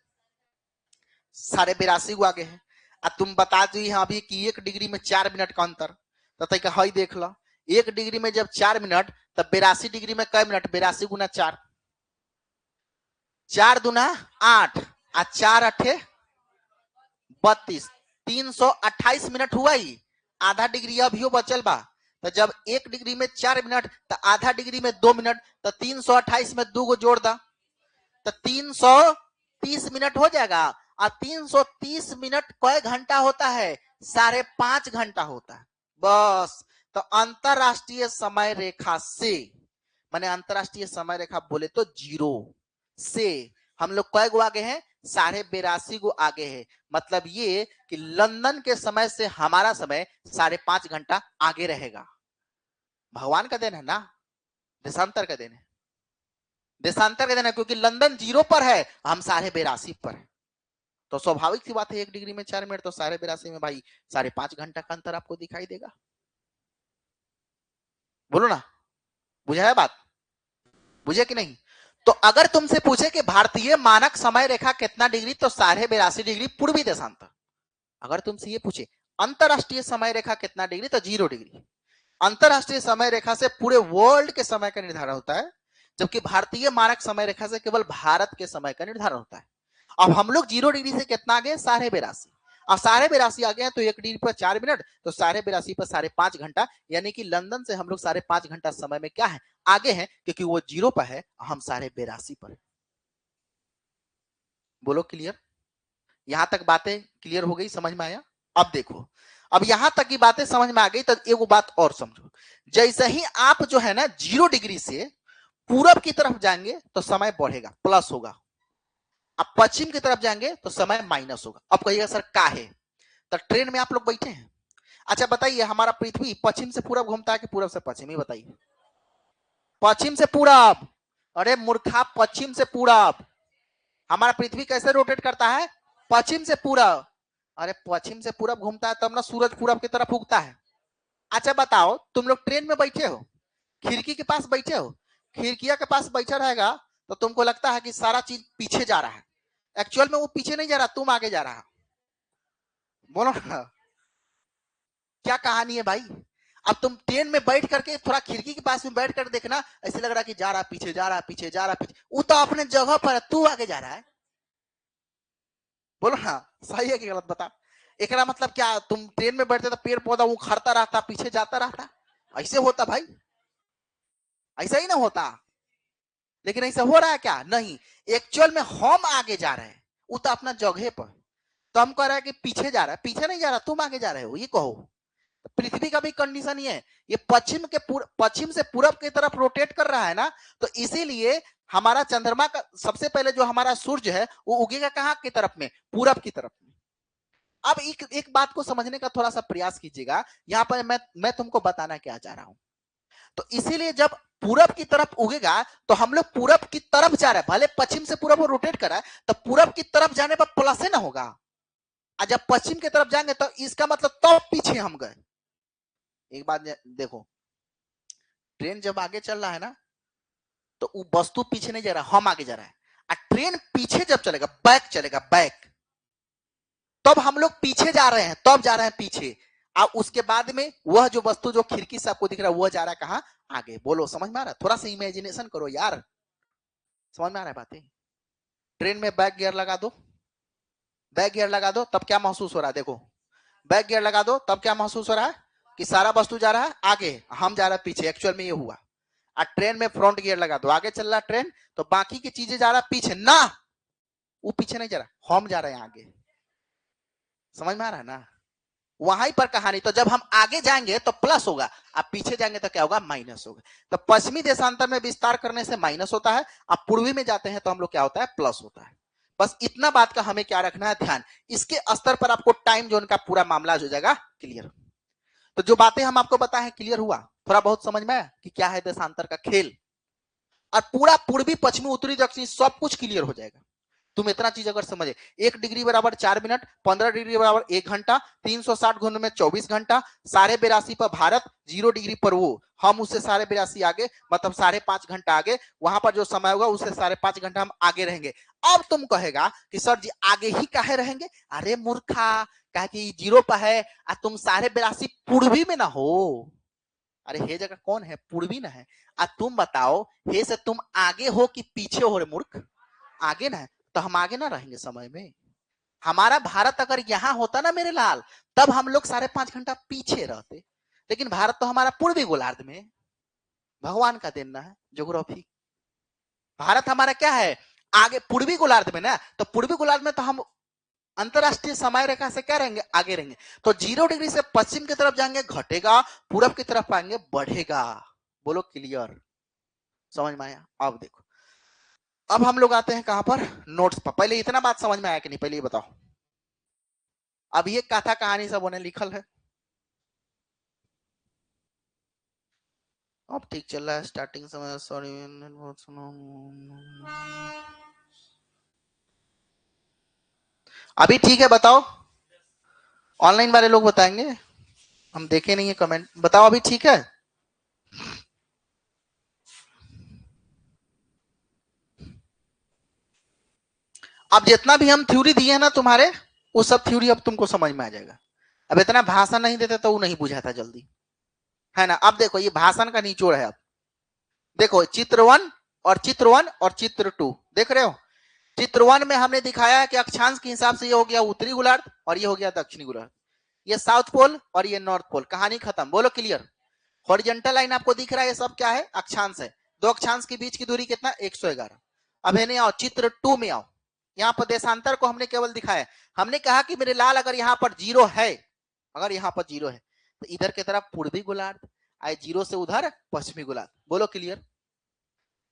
82.5 गो आगे है। आ तुम बता दी अभी कि 1 डिग्री में 4 मिनट का अंतर, तो तय हई देख लो, 1 डिग्री में जब 4 मिनट, तब 82 डिग्री में कई मिनट? 82 गुना 4, 4 दूना 8 आ 4 अठे 32, 328 मिनट हुआ ही। आधा डिग्री अभियो बचल बा, तो जब 1 डिग्री में 4 मिनट, तो आधा डिग्री में 2 मिनट, तो 328 में 2 गो जोड़ दा, तो 330 मिनट हो जाएगा। और 330 मिनट कई घंटा होता है? 5.5 घंटा होता है बस। तो अंतरराष्ट्रीय समय रेखा से, माने अंतरराष्ट्रीय समय रेखा बोले तो 0 से हम लोग कई गो आगे हैं? 82.5 गो आगे है। मतलब ये कि लंदन के समय से हमारा समय 5.5 घंटा आगे रहेगा। भगवान का देन है ना, देशांतर का देन है, देशांतर का देन है, क्योंकि लंदन 0 पर है, हम 82.5 पर है। तो स्वाभाविक सी बात है 1 डिग्री में 4 मिनट, तो 82.5 में भाई 5.5 घंटा का अंतर आपको दिखाई देगा। बोलो ना, बुझा है बात? बुझे कि नहीं? तो अगर तुमसे पूछे कि भारतीय मानक समय रेखा कितना डिग्री, तो 82.5 डिग्री पूर्वी देशांतर। अगर तुमसे ये पूछे अंतरराष्ट्रीय समय रेखा कितना डिग्री, तो 0 डिग्री। अंतरराष्ट्रीय समय रेखा से पूरे वर्ल्ड के समय का निर्धारण होता है, जबकि भारतीय मानक समय रेखा से केवल भारत के समय का निर्धारण होता है। अब हम लोग 0 डिग्री से कितना आगे? 82.5। अब 82.5 आ गए तो 1 डिग्री पर 4 मिनट, तो 82.5 पर 5.5 घंटा, यानी कि लंदन से हम लोग 5.5 घंटा समय में क्या है? आगे हैं, क्योंकि वो 0 पर है, हम 82.5 पर। बोलो क्लियर? यहां तक बातें क्लियर हो गई, समझ में आया? अब देखो, अब यहां तक की बातें समझ में आ गई, तो एक बात और समझो। जैसे ही आप जो है ना 0 डिग्री से पूरब की तरफ जाएंगे तो समय बढ़ेगा, प्लस होगा। अब पश्चिम की तरफ जाएंगे तो समय माइनस होगा। अब कहिएगा सर का है? तो ट्रेन में आप लोग बैठे हैं, अच्छा बताइए, हमारा पृथ्वी पश्चिम से पूरब घूमता है कि पूरब से पश्चिम? ही बताइए। पश्चिम से पूरब। अरे मूर्खा, पश्चिम से पूरब। हमारा पृथ्वी कैसे रोटेट करता है? पश्चिम से पूरब। अरे पश्चिम से पूरब घूमता है तब ना सूरज पूरब की तरफ उगता है। अच्छा बताओ, तुम लोग ट्रेन में बैठे हो, खिड़की के पास बैठे हो, खिड़किया के पास बैठा रहेगा तो तुमको लगता है कि सारा चीज पीछे जा रहा है। एक्चुअल में वो पीछे नहीं जा रहा, तुम आगे जा रहा। बोलो ना, क्या कहानी है भाई? अब तुम ट्रेन में बैठ करके थोड़ा खिड़की के पास में बैठ कर देखना, ऐसे लग रहा है कि जा रहा पीछे, जा रहा पीछे, जा रहा पीछे। वो तो अपने जगह पर है, तू आगे जा रहा है। बोलो ना, सही है कि गलत? बता। एकरा मतलब क्या, तुम ट्रेन में बैठते तो पेड़ पौधा उखड़ता रहता, पीछे जाता रहता? ऐसे होता भाई? ऐसा ही ना होता। लेकिन ऐसा हो रहा है क्या? नहीं। एक्चुअल में हम आगे जा रहे हैं, वो तो अपना जगह पर। तो हम कह रहे हैं कि पीछे जा रहा है, पीछे नहीं जा रहा, तुम आगे जा रहे हो, ये कहो। पृथ्वी का भी कंडीशन ही है, ये पश्चिम से पूरब की तरफ रोटेट कर रहा है ना, तो इसीलिए हमारा चंद्रमा का सबसे पहले जो हमारा सूर्य है वो उगेगा कहाँ की तरफ में? पूरब की तरफ में। अब एक बात को समझने का थोड़ा सा प्रयास कीजिएगा, यहाँ पर मैं तुमको बताना क्या चाह रहा हूं। तो इसीलिए जब पूरब की तरफ उगेगा तो हम लोग पूरब की तरफ जा रहे हैं, भले पश्चिम से पूरब वो रोटेट कर रहा है, तो पूरब की तरफ जाने पर प्लस है ना होगा। और जब पश्चिम की तरफ जाएंगे तो इसका मतलब तो पीछे हम गए। एक बात देखो, ट्रेन जब आगे चल रहा है ना, तो वो वस्तु पीछे नहीं जा रहा, हम आगे जा रहा है। और ट्रेन पीछे जब चलेगा, बैक चलेगा, बैक, तब हम लोग पीछे जा रहे हैं, तब जा रहे हैं पीछे। और उसके बाद में वह जो वस्तु जो खिड़की से आपको दिख रहा है वह जा रहा है कहां? आगे। बोलो समझ में आ रहा है? थोड़ा सा इमेजिनेशन करो यार, समझ में आ रहा है बातें? ट्रेन में बैक गियर लगा दो, बैक गियर लगा दो, तब क्या महसूस हो रहा है? देखो, बैक गियर लगा दो तब क्या महसूस हो रहा है? कि सारा वस्तु जा रहा है आगे, हम जा रहे हैं पीछे। एक्चुअल में ये हुआ। और ट्रेन में फ्रंट गियर लगा दो, आगे चल रहा है ट्रेन, तो बाकी की चीजें जा रहा है पीछे ना, वो पीछे नहीं जा रहा, हम जा रहे हैं आगे। समझ में आ रहा है ना? वहां पर कहानी। तो जब हम आगे जाएंगे तो प्लस होगा, अब पीछे जाएंगे तो क्या होगा? माइनस होगा। तो पश्चिमी देशांतर में विस्तार करने से माइनस होता है, अब पूर्वी में जाते हैं तो हम लोग क्या होता है? प्लस होता है। बस इतना बात का हमें क्या रखना है ध्यान, इसके स्तर पर आपको टाइम जोन का पूरा मामला हो जाएगा क्लियर। तो जो बातें हम आपको बताए क्लियर हुआ, थोड़ा बहुत समझ में आया कि क्या है देशांतर का खेल, और पूरा पूर्वी पश्चिमी उत्तरी दक्षिणी सब कुछ क्लियर हो जाएगा। तुम इतना चीज अगर समझे, 1 डिग्री बराबर 4 मिनट, 15 डिग्री बराबर 1 घंटा, 360 घूमने में 24 घंटा, 82.5 पर भारत, 0 डिग्री पर वो, हम उससे 82.5 आगे, मतलब 5.5 घंटा आगे, वहां पर जो समय होगा उससे 5.5 घंटा हम आगे रहेंगे। अब तुम कहेगा कि सर जी आगे ही काहे रहेंगे, अरे मूर्खा, कहे कि 0 पर है और तुम 82.5 पूर्वी में ना हो, अरे हे जगह कौन है, पूर्वी ना है, अब तुम बताओ हे से तुम आगे हो कि पीछे हो रे मूर्ख, आगे ना है, तो हम आगे ना रहेंगे समय में। हमारा भारत अगर यहां होता ना मेरे लाल, तब हम लोग 5.5 घंटा पीछे रहते, लेकिन भारत तो हमारा पूर्वी गोलार्ध में, भगवान का देना है ज्योग्राफी। भारत हमारा क्या है, आगे पूर्वी गोलार्ध में ना, तो पूर्वी गोलार्ध में तो हम अंतरराष्ट्रीय समय रेखा से क्या रहेंगे, आगे रहेंगे। तो 0 डिग्री से पश्चिम की तरफ जाएंगे घटेगा, पूरब की तरफ आएंगे बढ़ेगा। बोलो क्लियर, समझ में आया। अब देखो, अब हम लोग आते हैं कहां पर, नोट्स पर। पहले इतना बात समझ में आया कि नहीं, पहले ये बताओ। अब ये कथा कहानी सब उन्हें लिखल है, अब ठीक चल रहा है, स्टार्टिंग समय सॉरी अभी ठीक है, बताओ ऑनलाइन वाले लोग बताएंगे, हम देखे नहीं है कमेंट, बताओ अभी ठीक है। अब जितना भी हम थ्योरी दिए ना तुम्हारे, वो सब थ्योरी अब तुमको समझ में आ जाएगा। अब इतना भाषण नहीं देते तो वो नहीं बुझाता जल्दी, है ना। अब देखो ये भाषण का निचोड़ है। अब देखो चित्र 1 और चित्र 1 और चित्र 2 देख रहे हो। चित्र 1 में हमने दिखाया है कि अक्षांश के हिसाब से ये हो गया उत्तरी गोलार्ध और ये हो गया दक्षिणी गोलार्ध, ये साउथ पोल और ये नॉर्थ पोल, कहानी खत्म। बोलो क्लियर। हॉरिजॉन्टल लाइन आपको दिख रहा है, ये सब क्या है, अक्षांश है। दो अक्षांश के बीच की दूरी कितना, 111। अब है नहीं, आओ चित्र 2 में आओ, यहाँ पर देशांतर को हमने केवल दिखाया। हमने कहा कि मेरे लाल अगर यहाँ पर 0 है, अगर यहाँ पर 0 है तो इधर की तरफ पूर्वी गोलार्ध, आए 0 से उधर पश्चिमी गोलार्ध। बोलो क्लियर।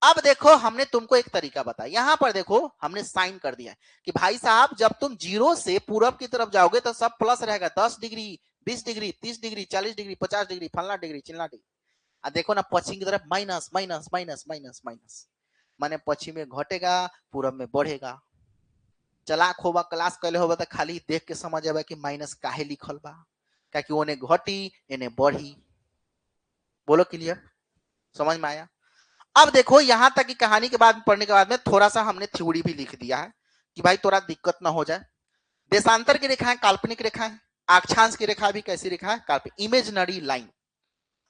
अब देखो हमने तुमको एक तरीका बताया, यहां पर देखो हमने साइन कर दिया कि भाई साहब जब तुम 0 से पूरब की तरफ जाओगे तो सब प्लस रहेगा, 10 degree, 20 degree, 30 degree, 40 degree, 50 degree, फलना डिग्री, चिल्ला डिग्री। देखो ना पश्चिम की तरफ minus minus minus minus minus, माने पश्चिम में घटेगा, पूरब में बढ़ेगा। चलाक होबा, क्लास कैले होबा तो खाली देख के समझ आवे कि माइनस काहे लिखल बा, कि ओने घटी एने बढ़ी। बोलो क्लियर, समझ में आया। अब देखो यहां तक की कहानी के बाद पढ़ने के बाद में थोड़ा सा हमने थ्योरी भी लिख दिया है कि भाई थोड़ा दिक्कत ना हो जाए। देशांतर की रेखा है काल्पनिक रेखा है, अक्षांश की रेखा भी कैसी रेखा है, काल्पनिक, इमेजिनरी लाइन।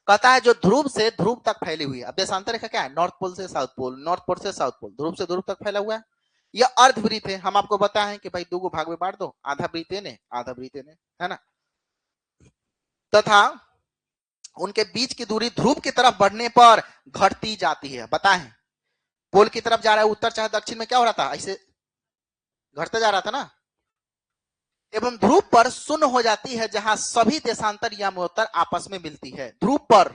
कहता है जो ध्रुव से ध्रुव तक फैली हुई है। अब देशांतर रेखा क्या है, नॉर्थ पोल से साउथ पोल, नॉर्थ पोल से साउथ पोल, ध्रुव से ध्रुव तक फैला हुआ है। यह अर्धवृत्त है, हम आपको बताएं कि भाई 2 भाग में बांट दो, आधा वृत्त ने आधा वृत्त ने, है ना। तथा उनके बीच की दूरी ध्रुव की तरफ बढ़ने पर घटती जाती है। बताएं पोल की तरफ जा रहा है उत्तर चाहे दक्षिण में, क्या हो रहा था, ऐसे घटता जा रहा था ना। एवं ध्रुव पर शून्य हो जाती है जहां सभी देशांतर यामोत्तर आपस में मिलती है। ध्रुव पर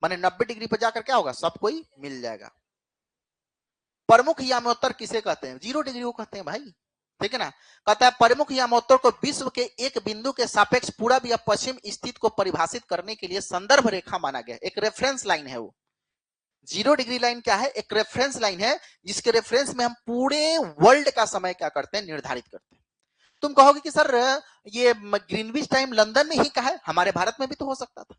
माने 90 डिग्री पर जाकर क्या होगा, सब कोई मिल जाएगा। प्रमुख यामोत्तर किसे कहते हैं, 0 डिग्री को कहते हैं भाई, ठीक है ना। कहता है प्रमुख यामोत्तर को विश्व के एक बिंदु के सापेक्ष पूरब या पश्चिम स्थित को परिभाषित करने के लिए संदर्भ रेखा माना गया, एक रेफरेंस लाइन है वो। 0 डिग्री लाइन क्या है, एक रेफरेंस लाइन है, जिसके रेफरेंस में हम पूरे वर्ल्ड का समय क्या करते हैं, निर्धारित करते हैं। तुम कहोगे कि सर ये ग्रीनविच टाइम लंदन ने ही कहा है, हमारे भारत में भी तो हो सकता था।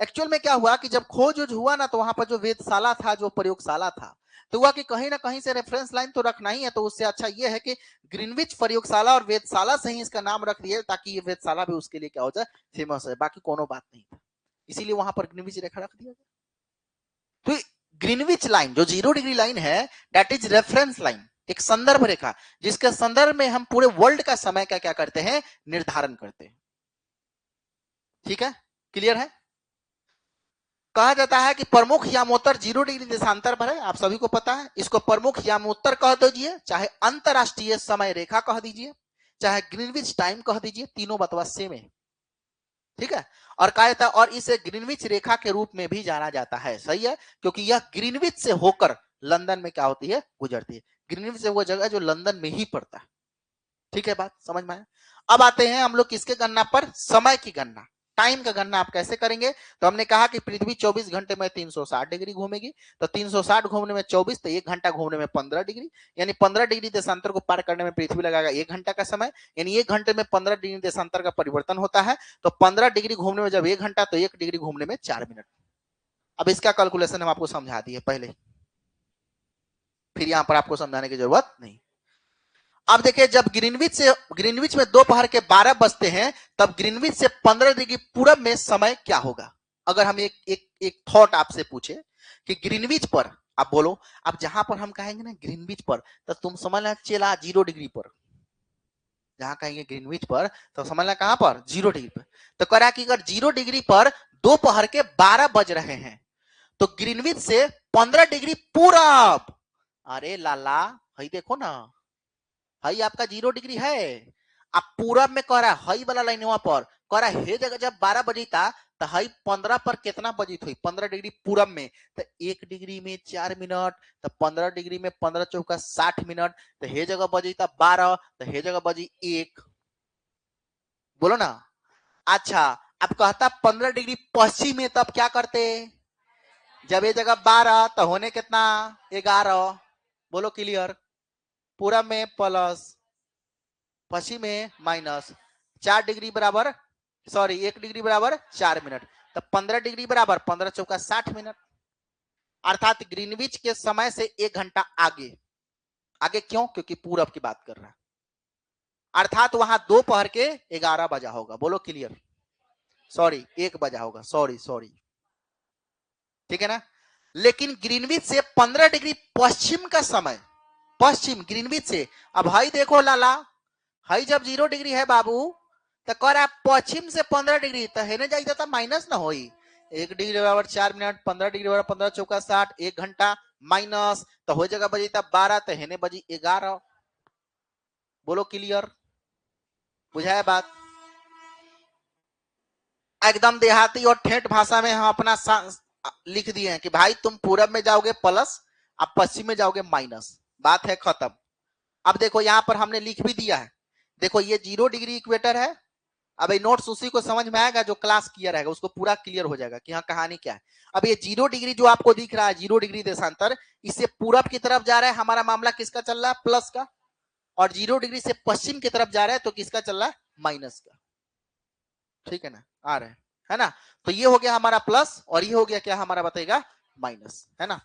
एक्चुअल में क्या हुआ कि जब खोज हुआ ना, तो वहां पर जो वेधशाला था, जो प्रयोगशाला था, तो हुआ कि कहीं ना कहीं से रेफरेंस लाइन तो रखना ही है, तो उससे अच्छा ये है कि ग्रीनविच प्रयोगशाला और वेधशाला से ही इसका नाम रख दिया, ताकि ये वेधशाला भी उसके लिए क्या हो जाए, फेमस है। बाकी कोनो बात नहीं था, इसीलिए वहां पर ग्रीनविच रेखा रख दिया गया। तो ग्रीनविच लाइन जो 0 डिग्री लाइन है, दैट इज रेफरेंस लाइन, एक संदर्भ रेखा, जिसके संदर्भ में हम पूरे वर्ल्ड का समय का क्या करते हैं, निर्धारण करते हैं। ठीक है, क्लियर है। कहा जाता है कि प्रमुख यामोत्तर 0 डिग्री देशांतर पर है, आप सभी को पता है। इसको प्रमुख यामोत्तर कह दीजिए, चाहे अंतरराष्ट्रीय समय रेखा कह दीजिए, चाहे ग्रीनविच टाइम कह दीजिए, तीनों बतवा सेम है। ठीक है। और कहा जाता है, और इसे ग्रीनविच रेखा के रूप में भी जाना जाता है। सही है, क्योंकि यह ग्रीनविच से होकर लंदन में क्या होती है, गुजरती है। ग्रीनविच वो जगह जो लंदन में ही पड़ता है। ठीक है, बात समझ में आया। अब आते हैं हम लोग किसके गणना पर, समय की गणना, टाइम का गणना आप कैसे करेंगे। तो हमने कहा कि पृथ्वी 24 घंटे में 360 डिग्री घूमेगी, तो 360 घूमने में 24, तो 1 घंटा घूमने में 15 डिग्री, यानी 15 डिग्री देशांतर को पार करने में पृथ्वी लगाएगा 1 घंटा का समय, यानी 1 घंटे में 15 डिग्री देशांतर का परिवर्तन होता है। तो 15 डिग्री घूमने में जब 1 घंटा, तो 1 डिग्री घूमने में 4 मिनट। अब इसका कैलकुलेशन हम आपको समझा दिए पहले, फिर यहां पर आपको समझाने की जरूरत नहीं। अब देखिए, जब ग्रीनविच में दोपहर के 12 बजते हैं, तब ग्रीनविच से 15 डिग्री पूरब में समय क्या होगा। अगर हम एक थॉट आपसे पूछे कि ग्रीनविच पर, आप बोलो, अब जहां पर हम कहेंगे ना ग्रीनविच पर, तो तुम समझना चला 0 डिग्री पर। जहां कहेंगे ग्रीनविच पर, तो समझना कहां पर, 0 डिग्री पर। तो कह रहा कि अगर 0 डिग्री पर दोपहर के 12 बज रहे हैं, तो ग्रीनविच से 15 डिग्री पूरब, अरे लाला, हई देखो ना, हई आपका 0 डिग्री है। अब पूरब में कह रहा है हई वाला लाइन वहां पर कह रहा है, हे जगह जब 12 बजी था, तो हई 15 पर कितना बजी थी, 15 डिग्री पूरब में, तो 1 डिग्री में 4 मिनट, तो 15 डिग्री में 15 चौका 60 मिनट, तो हे जगह बजी था 12, तो हे जगह बजी 1। बोलो ना। अच्छा, अब कहता 15 डिग्री पश्चिम में, तब क्या करते, जब ये जगह 12, तो होने कितना, 11। बोलो क्लियर। पूरब में प्लस, पश्चिम में माइनस, 4 डिग्री बराबर, सॉरी 1 डिग्री बराबर 4 मिनट, तो 15 डिग्री बराबर 15 चौका 60 मिनट। अर्थात ग्रीनविच के समय से 1 घंटा आगे। आगे क्यों, क्योंकि पूरब की बात कर रहा है, अर्थात वहां दोपहर के 11 बजा होगा। बोलो क्लियर, सॉरी 1 बजा होगा, सॉरी सॉरी, ठीक है ना। लेकिन ग्रीनविच से 15 डिग्री पश्चिम का समय, पश्चिम ग्रीनविच से, अब भाई देखो लाला, हाई जब 0 डिग्री है बाबू, तो कह रहा पश्चिम से 15 डिग्री, तो हेने जाइए तो माइनस ना होई, 1 डिग्री बराबर 4 मिनट, 15 डिग्री बराबर 15 चौका 60, 1 घंटा माइनस, तो हो जाएगा बजी तब 12, तो हेने बजी 11। बोलो क्लियर, बुझाया बात। एकदम देहाती और ठेठ भाषा में हम अपना लिख दिए हैं कि भाई तुम पूरब में जाओगे प्लस, अब पश्चिम में जाओगे माइनस, बात है खत्म। अब देखो यहां पर हमने लिख भी दिया है, देखो ये 0 डिग्री इक्वेटर है। अब ये नोट्स उसी को समझ में आएगा जो क्लास किया रहेगा, उसको पूरा क्लियर हो जाएगा कि हाँ कहानी क्या है। अब ये 0 डिग्री जो आपको दिख रहा है, 0 डिग्री देशांतर, इससे पूरब की तरफ जा रहा है, हमारा मामला किसका चल रहा है, प्लस का। और 0 डिग्री से पश्चिम की तरफ जा रहा है, तो किसका चल रहा है, माइनस का। ठीक है ना, आ रहे हैं, है ना। तो ये हो गया हमारा प्लस, और ये हो गया क्या हमारा, बताएगा माइनस, है ना।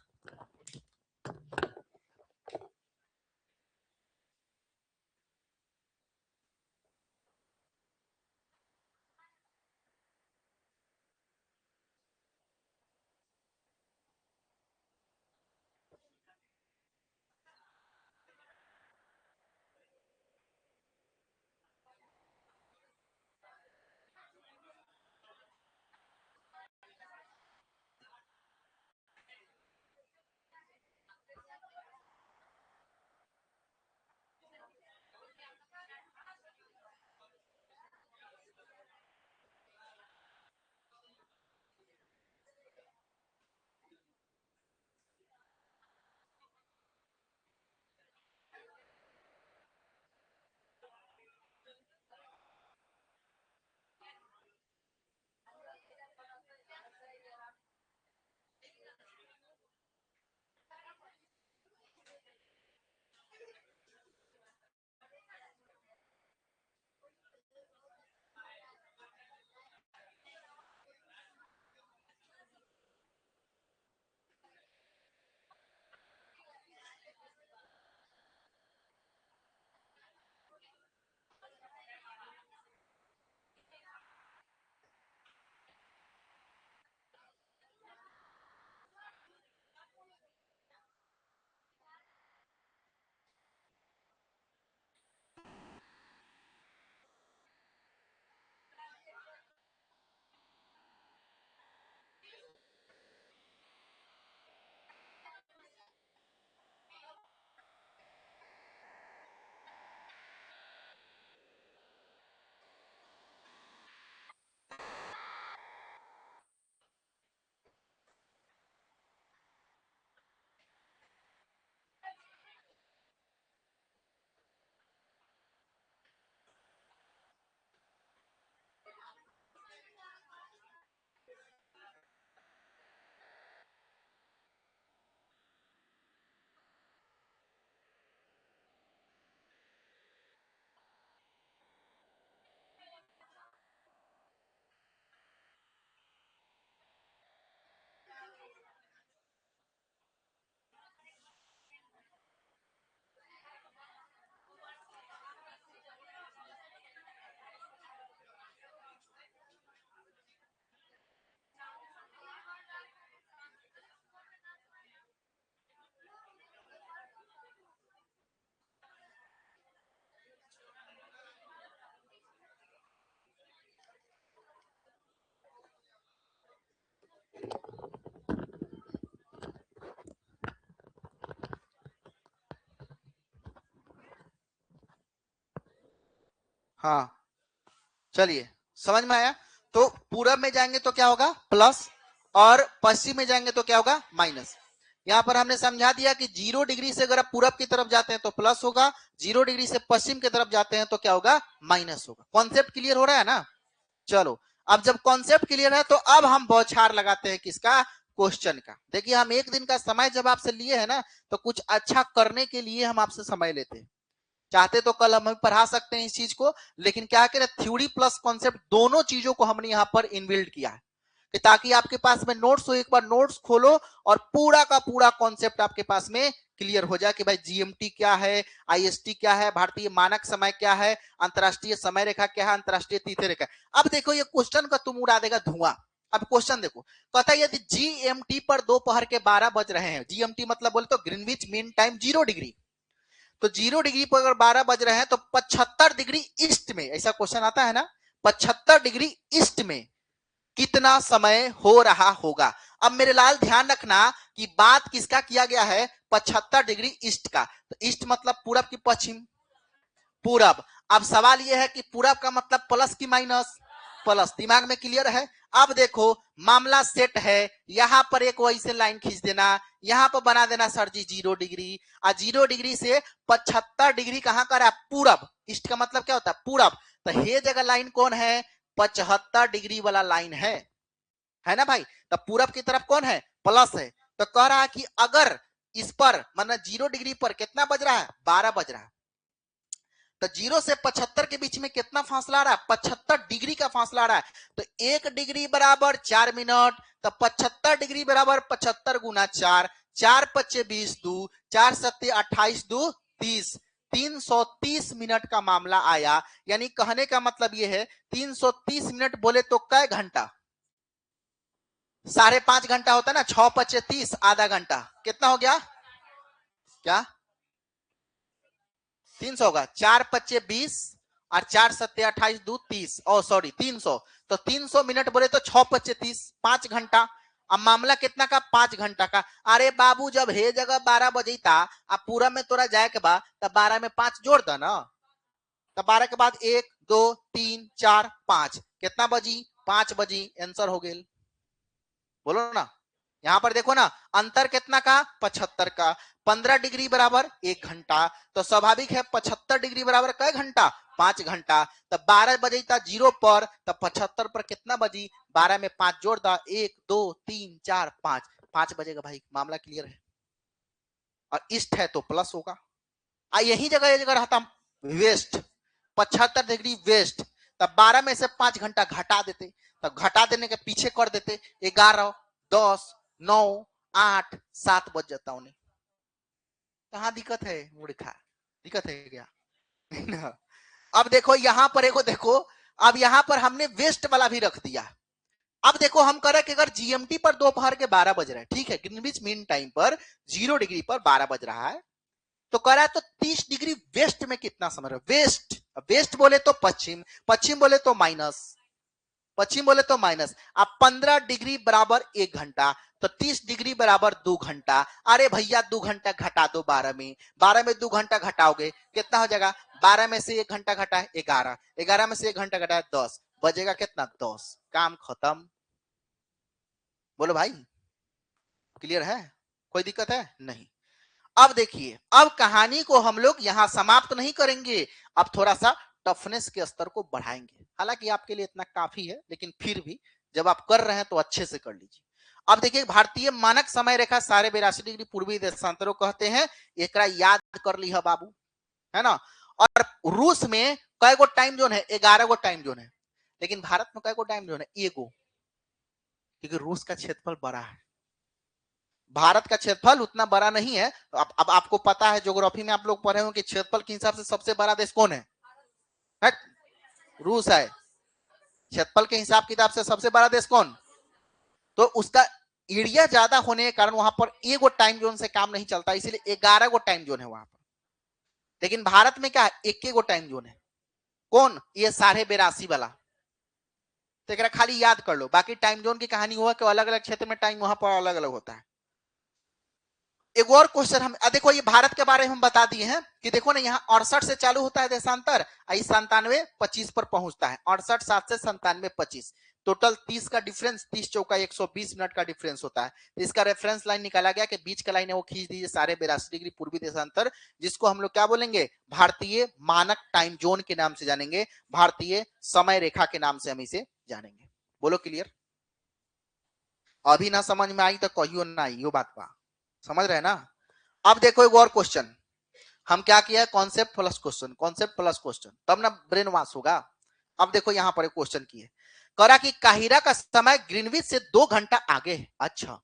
हाँ चलिए समझ में आया। तो पूरब में जाएंगे तो क्या होगा प्लस, और पश्चिम में जाएंगे तो क्या होगा माइनस। यहां पर हमने समझा दिया कि 0 डिग्री से अगर आप पूरब की तरफ जाते हैं तो प्लस होगा, 0 डिग्री से पश्चिम की तरफ जाते हैं तो क्या होगा माइनस होगा। कॉन्सेप्ट क्लियर हो रहा है ना। चलो अब जब कॉन्सेप्ट क्लियर है तो अब हम बौछार लगाते हैं किसका, क्वेश्चन का। देखिए हम एक दिन का समय जब आपसे लिए है ना, तो कुछ अच्छा करने के लिए हम आपसे समय लेते हैं। चाहते तो कल हम पढ़ा सकते हैं इस चीज को, लेकिन क्या करें थ्योरी प्लस कॉन्सेप्ट दोनों चीजों को हमने यहाँ पर इनबिल्ड किया है कि ताकि आपके पास में नोट्स हो, एक बार नोट्स खोलो और पूरा का पूरा कॉन्सेप्ट आपके पास में क्लियर हो जाए कि भाई जीएमटी क्या है, आईएसटी क्या है, भारतीय मानक समय क्या है, अंतरराष्ट्रीय समय रेखा क्या है, अंतरराष्ट्रीय तिथि रेखा। अब देखो ये क्वेश्चन का तुम उड़ा देगा धुआं। अब क्वेश्चन देखो, कहता है यदि जीएमटी पर दोपहर के 12 बज रहे हैं, जीएमटी मतलब बोले तो ग्रीनविच मीन टाइम 0 डिग्री, तो 0 डिग्री पर अगर 12 बज रहे हैं तो 75 डिग्री ईस्ट में, ऐसा क्वेश्चन आता है ना, 75 डिग्री ईस्ट में कितना समय हो रहा होगा। अब मेरे लाल ध्यान रखना कि बात किसका किया गया है, 75 डिग्री ईस्ट का। तो ईस्ट मतलब पूरब की पश्चिम, पूरब। अब सवाल यह है कि पूरब का मतलब प्लस की माइनस, प्लस। दिमाग में क्लियर है। अब देखो मामला सेट है, यहां पर एक वैसे लाइन खींच देना, यहां पर बना देना सर जी 0 डिग्री, और 0 डिग्री से 75 डिग्री कहां का रहा, पूरब। ईस्ट का मतलब क्या होता है पूरब। तो ये जगह लाइन कौन है, 75 डिग्री वाला लाइन है ना भाई। तो पूरब की तरफ कौन है, प्लस है। तो कह रहा है कि अगर इस पर मतलब 0 डिग्री पर कितना बज रहा है, 12 बज रहा है, तो 0 से 75 के बीच में कितना फासला आ रहा है, 75 डिग्री का फासला आ रहा है। तो 1 डिग्री बराबर 4 मिनट, तो 75 डिग्री बराबर 75 गुना 4, 4 पच्चे 20 दू, 4 सत्ते 28 दू 30, 330 मिनट का मामला आया। यानी कहने का मतलब यह है 330 मिनट बोले तो कै घंटा, 5.5 घंटा होता है ना, 6 पच्चे 30, आधा घंटा, कितना हो गया, क्या 300 होगा, 4 पच्चे 20 और 4 सत्ते 28 दू 30, ओ सॉरी 300। तो 300 मिनट बोले तो 6 पच्चे 30, 5 घंटा। अब मामला कितना का, 5 घंटा का। अरे बाबू जब हे जगह 12 बजे था, अब पूरा में तोरा जाए के बाद तब 12 में 5 जोड़ दो ना, तब 12 के बाद 1 2 3 4 5, कितना बजी, 5 बजी, आंसर हो गया। बोलो ना, यहां पर देखो ना अंतर कितना का, 75 का। 15 डिग्री बराबर 1 घंटा, तो स्वाभाविक है 75 डिग्री बराबर कै घंटा, 5 घंटा। तब 12 बजे था 0 पर, तब 75 पर कितना बजी, 12 में 5 जोड़ दा, 1 2 3 4 5, 5 बजेगा भाई, मामला क्लियर है। और ईस्ट है तो प्लस होगा। यही जगह ये जगह रहता वेस्ट, 75 डिग्री वेस्ट, तब 12 में से 5 घंटा घटा देते, तब घटा देने के पीछे कर देते 11 10 9 8 7 बज जाता उन्हें। कहां दिक्कत है मूर्खा, दिक्कत है क्या अब देखो यहां पर देखो, अब यहां पर हमने वेस्ट वाला भी रख दिया। अब देखो हम कह रहे हैं कि अगर जीएमटी पर दोपहर के 12 बज रहे हैं, ठीक है, ग्रीनविच मीन टाइम पर 0 डिग्री पर 12 बज रहा है, तो कह रहा है तो 30 डिग्री वेस्ट में कितना समय रहा, वेस्ट। वेस्ट बोले तो पश्चिम, पश्चिम बोले तो माइनस, पश्चिम बोले तो माइनस। अब 15 डिग्री बराबर 1 घंटा, तो 30 डिग्री बराबर 2 घंटा। अरे भैया 2 घंटा घटा दो 12 में, 12 में 2 घंटा घटाओगे कितना हो जाएगा, 12 में से 1 घंटा घटा है 11, 11 में से 1 घंटा घटा है 10, बजेगा कितना 10, काम खत्म। बोलो भाई क्लियर है, कोई दिक्कत है नहीं। अब देखिए अब कहानी को हम लोग यहां समाप्त नहीं करेंगे, अब थोड़ा सा टफनेस के स्तर को बढ़ाएंगे। हालांकि आपके लिए इतना काफी है, लेकिन फिर भी जब आप कर रहे हैं तो अच्छे से कर लीजिए। अब देखिए भारतीय मानक समय रेखा 82.5 डिग्री पूर्वी देशांतरों कहते हैं, एक याद कर ली है बाबू, है ना। और रूस में कई गो टाइम जोन है, 11 गो टाइम जोन है, लेकिन भारत में कई गो टाइम जोन है, एगो, क्योंकि रूस का क्षेत्रफल बड़ा है, भारत का क्षेत्रफल उतना बड़ा नहीं है। अब आपको पता है ज्योग्राफी में आप लोग पढ़े हो कि क्षेत्रफल के हिसाब से सबसे बड़ा देश कौन है? रूस है। क्षेत्रफल के हिसाब किताब से सबसे बड़ा देश कौन, तो उसका एरिया ज्यादा होने के कारण वहां पर एगो टाइम जोन से काम नहीं चलता, इसीलिए 11 गो टाइम जोन है वहां पर। लेकिन भारत में क्या है, एक गो टाइम जोन है, कौन, ये 82.5 वाला। तो एक खाली याद कर लो, बाकी टाइम जोन की कहानी हुआ कि अलग अलग क्षेत्र में टाइम वहां पर अलग अलग होता है। एक और क्वेश्चन हम देखो, ये भारत के बारे में हम बता दिए हैं कि देखो ना, यहाँ 68 से चालू होता है देशांतर, 97-25 पर पहुंचता है। 68-7 से 97-25, टोटल 30 का डिफरेंस, 30 चौका 120 मिनट का डिफरेंस होता है। तो इसका रेफरेंस लाइन निकाला गया कि बीच का लाइन है वो खींच दीजिए 82.5 पूर्वी देशांतर, जिसको हम लोग क्या बोलेंगे, भारतीय मानक टाइम जोन के नाम से जानेंगे, भारतीय समय रेखा के नाम से हम इसे जानेंगे। बोलो क्लियर? अभी ना समझ में आई तो कहियो ना आई, यो बात बा, समझ रहे ना? अब देखो एक और क्वेश्चन, हम क्या किया है, concept plus question, concept plus question, तब ना ब्रेन वॉश होगा। अब देखो यहां पर एक क्वेश्चन किए, करा कि काहिरा का समय ग्रीनविच से 2 घंटा आगे है। अच्छा,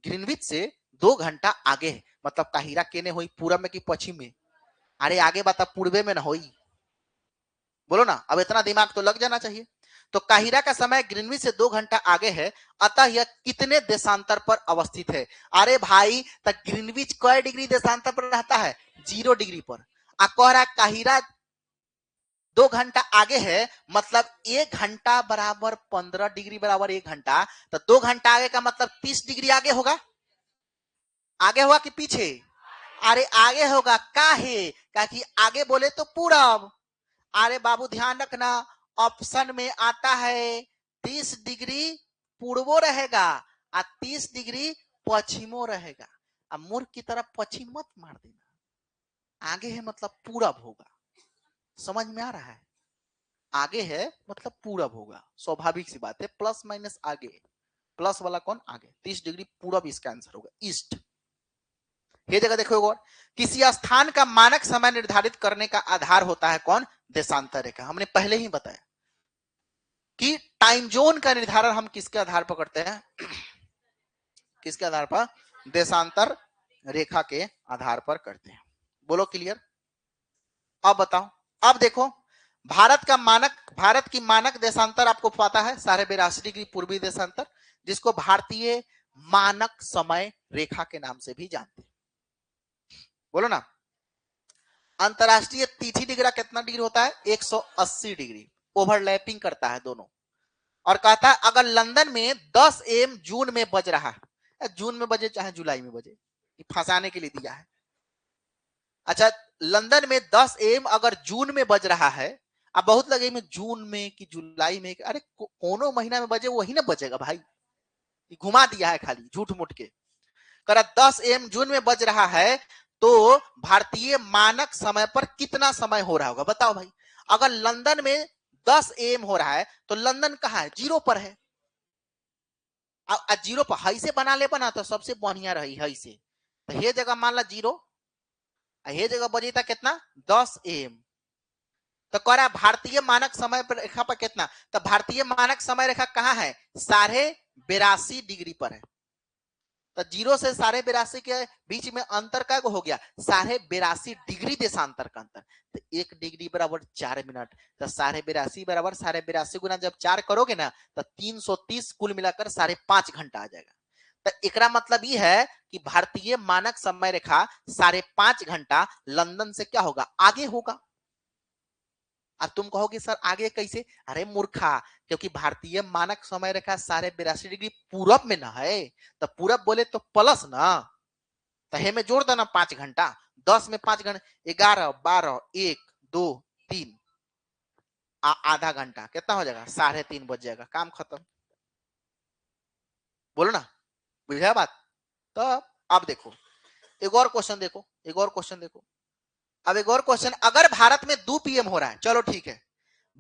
ग्रीनविच से 2 घंटा आगे है, मतलब काहिरा केने हुई, पूरब में कि पश्चिम में? अरे आगे बता, पूर्वे में ना हुई, बोलो ना, अब इतना दिमाग तो लग जाना चाहिए। तो काहिरा का समय ग्रीनविच से 2 घंटा आगे है, अतः यह कितने देशांतर पर अवस्थित है? अरे भाई, तो ग्रीनविच कै डिग्री देशांतर पर रहता है? 0 डिग्री पर। आ कह रहा है काहिरा 2 घंटा आगे है, मतलब 1 घंटा बराबर 15 डिग्री बराबर 1 घंटा, तो 2 घंटा आगे का मतलब 30 डिग्री आगे होगा। आगे होगा कि पीछे? अरे आगे होगा, काहे? कि आगे बोले तो पूरब। अरे बाबू ध्यान रखना, ऑप्शन में आता है 30 डिग्री पूर्वो रहेगा और 30 डिग्री पश्चिमो रहेगा। अब मूर्ख की तरफ पश्चिम मत मार देना, आगे है मतलब पूरब होगा। समझ में आ रहा है? आगे है मतलब पूरब होगा, स्वाभाविक सी बात है, प्लस माइनस आगे, प्लस वाला कौन? आगे। 30 डिग्री पूरब इसका आंसर होगा, ईस्ट। ये जगह देखो, और किसी स्थान का मानक समय निर्धारित करने का आधार होता है कौन? देशांतर रेखा। हमने पहले ही बताया कि टाइम जोन का निर्धारण हम किसके आधार पर करते हैं? किसके आधार पर? देशांतर रेखा के आधार पर करते हैं। बोलो क्लियर? अब बताओ, अब देखो, भारत की मानक देशांतर आपको पता है 82.5 डिग्री पूर्वी देशांतर, जिसको भारतीय मानक समय रेखा के नाम से भी जानते हैं। बोलो ना। अंतरराष्ट्रीय तिथि डिग्री कितना डिग्री होता है? 180 डिग्री, ओवरलैपिंग करता है दोनों। और कहता है अगर लंदन में 10 AM जून में बज रहा है, जून में बजे चाहे जुलाई में बजे, फंसाने के लिए दिया है। अच्छा, लंदन में 10 AM अगर जून में बज रहा है, अब बहुत लगे में जून में कि जुलाई में, अरे कोनो महीना में बजे वही ना बजेगा भाई, घुमा दिया है खाली झूठ मूठ के। कर 10 AM जून में बज रहा है, तो भारतीय मानक समय पर कितना समय हो रहा होगा? बताओ भाई। अगर लंदन में 10 AM हो रहा है, तो लंदन कहाँ है? 0 पर है। 0 पर हई से बना ले, बना तो सबसे बढ़िया रही हई से। तो ये जगह मान ला 0, ये जगह बजी था कितना? 10 AM। तो कह रहा है भारतीय मानक समय रेखा पर कितना? तो भारतीय मानक समय रेखा कहाँ है? 82.5 डिग्री पर है। तो 0 से 82.5 के बीच में अंतर का हो गया 82.5 डिग्री देशांतर का अंतर। तो 1 डिग्री बराबर 4 मिनट, तो 82.5 बराबर 82.5 गुना जब 4 करोगे ना, तो 330 कुल मिलाकर 5.5 घंटा आ जाएगा। तो एकरा मतलब ये है कि भारतीय मानक समय रेखा 5.5 घंटा लंदन से क्या होगा? आगे होगा। अब तुम कहोगे सर आगे कैसे? अरे मूर्खा, क्योंकि भारतीय मानक समय रेखा 82.5 डिग्री पूरब में ना है, तो पूरब बोले तो प्लस ना, तो हे में जोड़ देना 5 घंटा, 10 में 5 घंटा, 11, 12, 1, 2, 3, आधा घंटा कितना हो जाएगा? 3:30 बज जाएगा, काम खत्म। बोलो ना, बुझा बात? तो अब देखो एक और क्वेश्चन, देखो एक और क्वेश्चन, देखो अब एक और क्वेश्चन, अगर भारत में 2 PM हो रहा है, चलो ठीक है,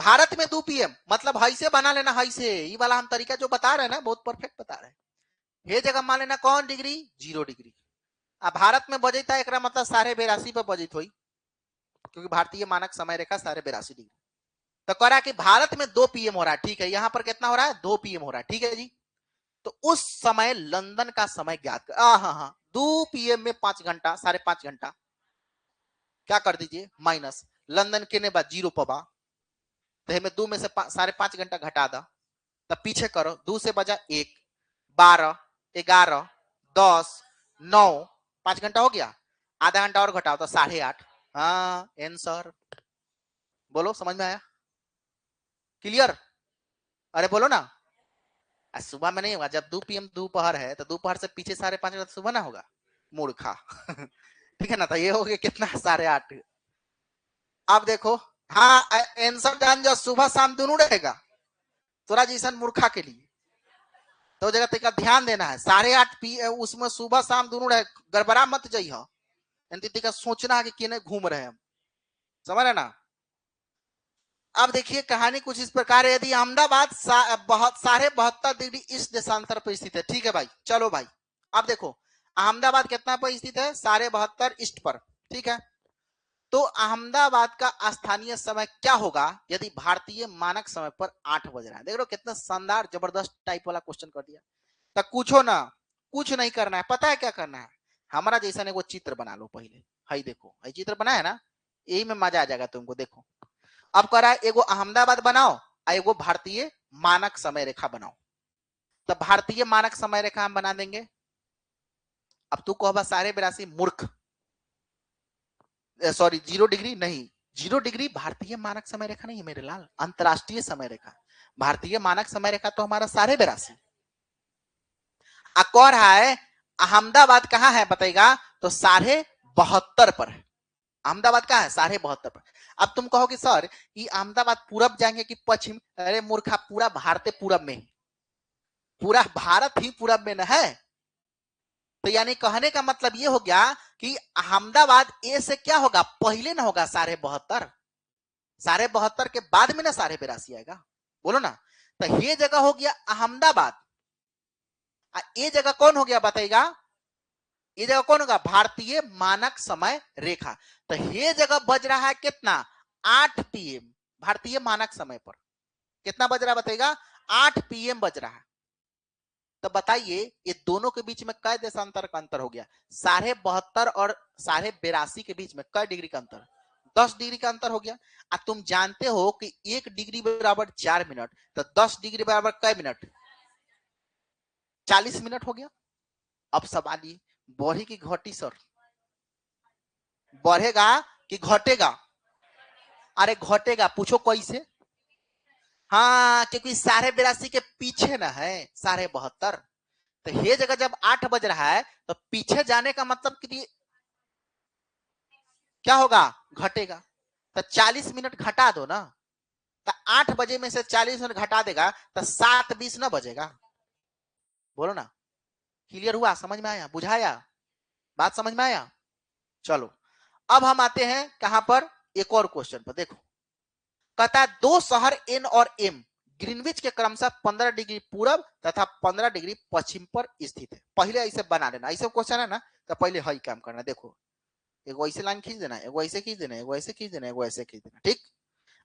भारत में 2 PM मतलब हई से बना लेना, हई से, ये वाला हम तरीका जो बता रहे हैं ना, बहुत परफेक्ट बता रहे हैं। ये जगह मान लेना कौन डिग्री? 0 डिग्री। अब भारत में बजता है, एकरा मतलब 82.5 पर बजित हुई, क्योंकि भारतीय मानक समय रेखा 82.5 डिग्री। तो कह रहा है कि भारत में 2 PM हो रहा है, ठीक है, यहां पर कितना हो रहा है? 2 PM हो रहा है, ठीक है जी। तो उस समय लंदन का समय ज्ञात कर। हाँ, 2 PM में 5 घंटा, 5.5 घंटा, क्या कर दीजिए माइनस, लंदन के ने बाद 0 पबा, तो हमें 2 में से 5.5 घंटा घटा दा, तब पीछे करो, 2 से बजा 1, 12, 11, 10, 9, 5 घंटा हो गया, आधा घंटा और घटाओ तो 8.5। हाँ आंसर। बोलो समझ में आया? क्लियर? अरे बोलो ना। सुबह में नहीं होगा, जब 2 PM दोपहर है, तो दोपहर से पीछे 5.5 घंटा सुबह ना होगा। मूर्खा। ठीक है ना, तो ये हो गया कितना 8.5। अब देखो, हाँ आंसर जान जो सुबह शाम दोनों रहेगा तोरा जैसा मूर्खा के लिए, तो जगह तेका ध्यान देना है। 8.5 पी उसमें सुबह शाम दोनों रहे, गड़बड़ा मत जाइए, तेका सोचना है कि किने घूम रहे हम, समझ रहे ना। अब देखिए कहानी कुछ इस प्रकार है, यदि अहमदाबाद 72.5 डिग्री इस देशांतर पर स्थित है, ठीक है भाई, चलो भाई। अब देखो अहमदाबाद कितना पर स्थित है, 72.5 ईस्ट पर, ठीक है। तो अहमदाबाद का स्थानीय समय क्या होगा यदि भारतीय मानक समय पर 8 बज रहा है। देख लो कितना शानदार जबरदस्त टाइप वाला क्वेश्चन कर दिया। तो पूछो ना, कुछ नहीं करना है, पता है क्या करना है, हमारा जैसा ने वो चित्र बना लो पहले। हाई देखो, हाई चित्र बनाया ना, यही में मजा आ जाएगा तुमको। देखो अब कह रहा है एगो अहमदाबाद बनाओ और एगो भारतीय मानक समय रेखा बनाओ। तो भारतीय मानक समय रेखा हम बना देंगे। अब तू कहो 82.5 मूर्ख, सॉरी 0 डिग्री नहीं, 0 डिग्री भारतीय मानक समय रेखा नहीं है मेरे लाल, अंतरराष्ट्रीय समय रेखा। भारतीय मानक समय रेखा तो हमारा 82.5। कह रहा है अहमदाबाद कहाँ है बताएगा, तो 72.5 पर है। अहमदाबाद कहाँ है, 72.5 पर। अब तुम कहोगे सर ये अहमदाबाद पूरब जाएंगे कि पश्चिम, अरे मूर्खा पूरा भारत पूरब में, पूरा भारत ही पूरब में न है। तो यानी कहने का मतलब ये हो गया कि अहमदाबाद ए से क्या होगा, पहले ना होगा 72.5, 72.5 के बाद में ना 82.5 आएगा, बोलो ना। तो ये जगह हो गया अहमदाबाद, ये जगह कौन हो गया बताइएगा, ये जगह कौन होगा, भारतीय मानक समय रेखा। तो ये जगह बज रहा है कितना, 8 PM भारतीय मानक समय पर। कितना बज रहा है बताइएगा, 8 PM बज रहा है। तो बताइए ये दोनों के बीच में कै देशांतर का अंतर हो गया, 72.5 और 82.5 के बीच में कै डिग्री का अंतर, 10 डिग्री का अंतर हो गया। अब तुम जानते हो कि 1 डिग्री बराबर 4 मिनट, तो 10 डिग्री बराबर कै मिनट, 40 मिनट हो गया। अब सवाल ये, बढ़ी की घटी सर, बढ़ेगा कि घटेगा, अरे घटेगा, पूछो कैसे। हाँ क्योंकि 82.5 के पीछे ना है 72.5, तो ये जगह जब 8 बज रहा है तो पीछे जाने का मतलब कि क्या होगा, घटेगा। तो 40 मिनट घटा दो ना, तो 8 बजे में से 40 मिनट घटा देगा तो 7:20 ना बजेगा, बोलो ना। क्लियर हुआ, समझ में आया, बुझाया, बात समझ में आया। चलो अब हम आते हैं कहां पर, एक और क्वेश्चन पर। देखो कहता है दो शहर एन और एम ग्रीनविच के क्रमशः 15 डिग्री पूरब तथा 15 डिग्री पश्चिम पर स्थित है। पहले ऐसे बना लेना, ऐसे क्वेश्चन है ना, तो पहले हई काम करना। देखो एगो ऐसे लाइन खींच देना, एगो ऐसे खींच देना, एगो ऐसे खींच देना, एगो ऐसे खींच देना, ठीक।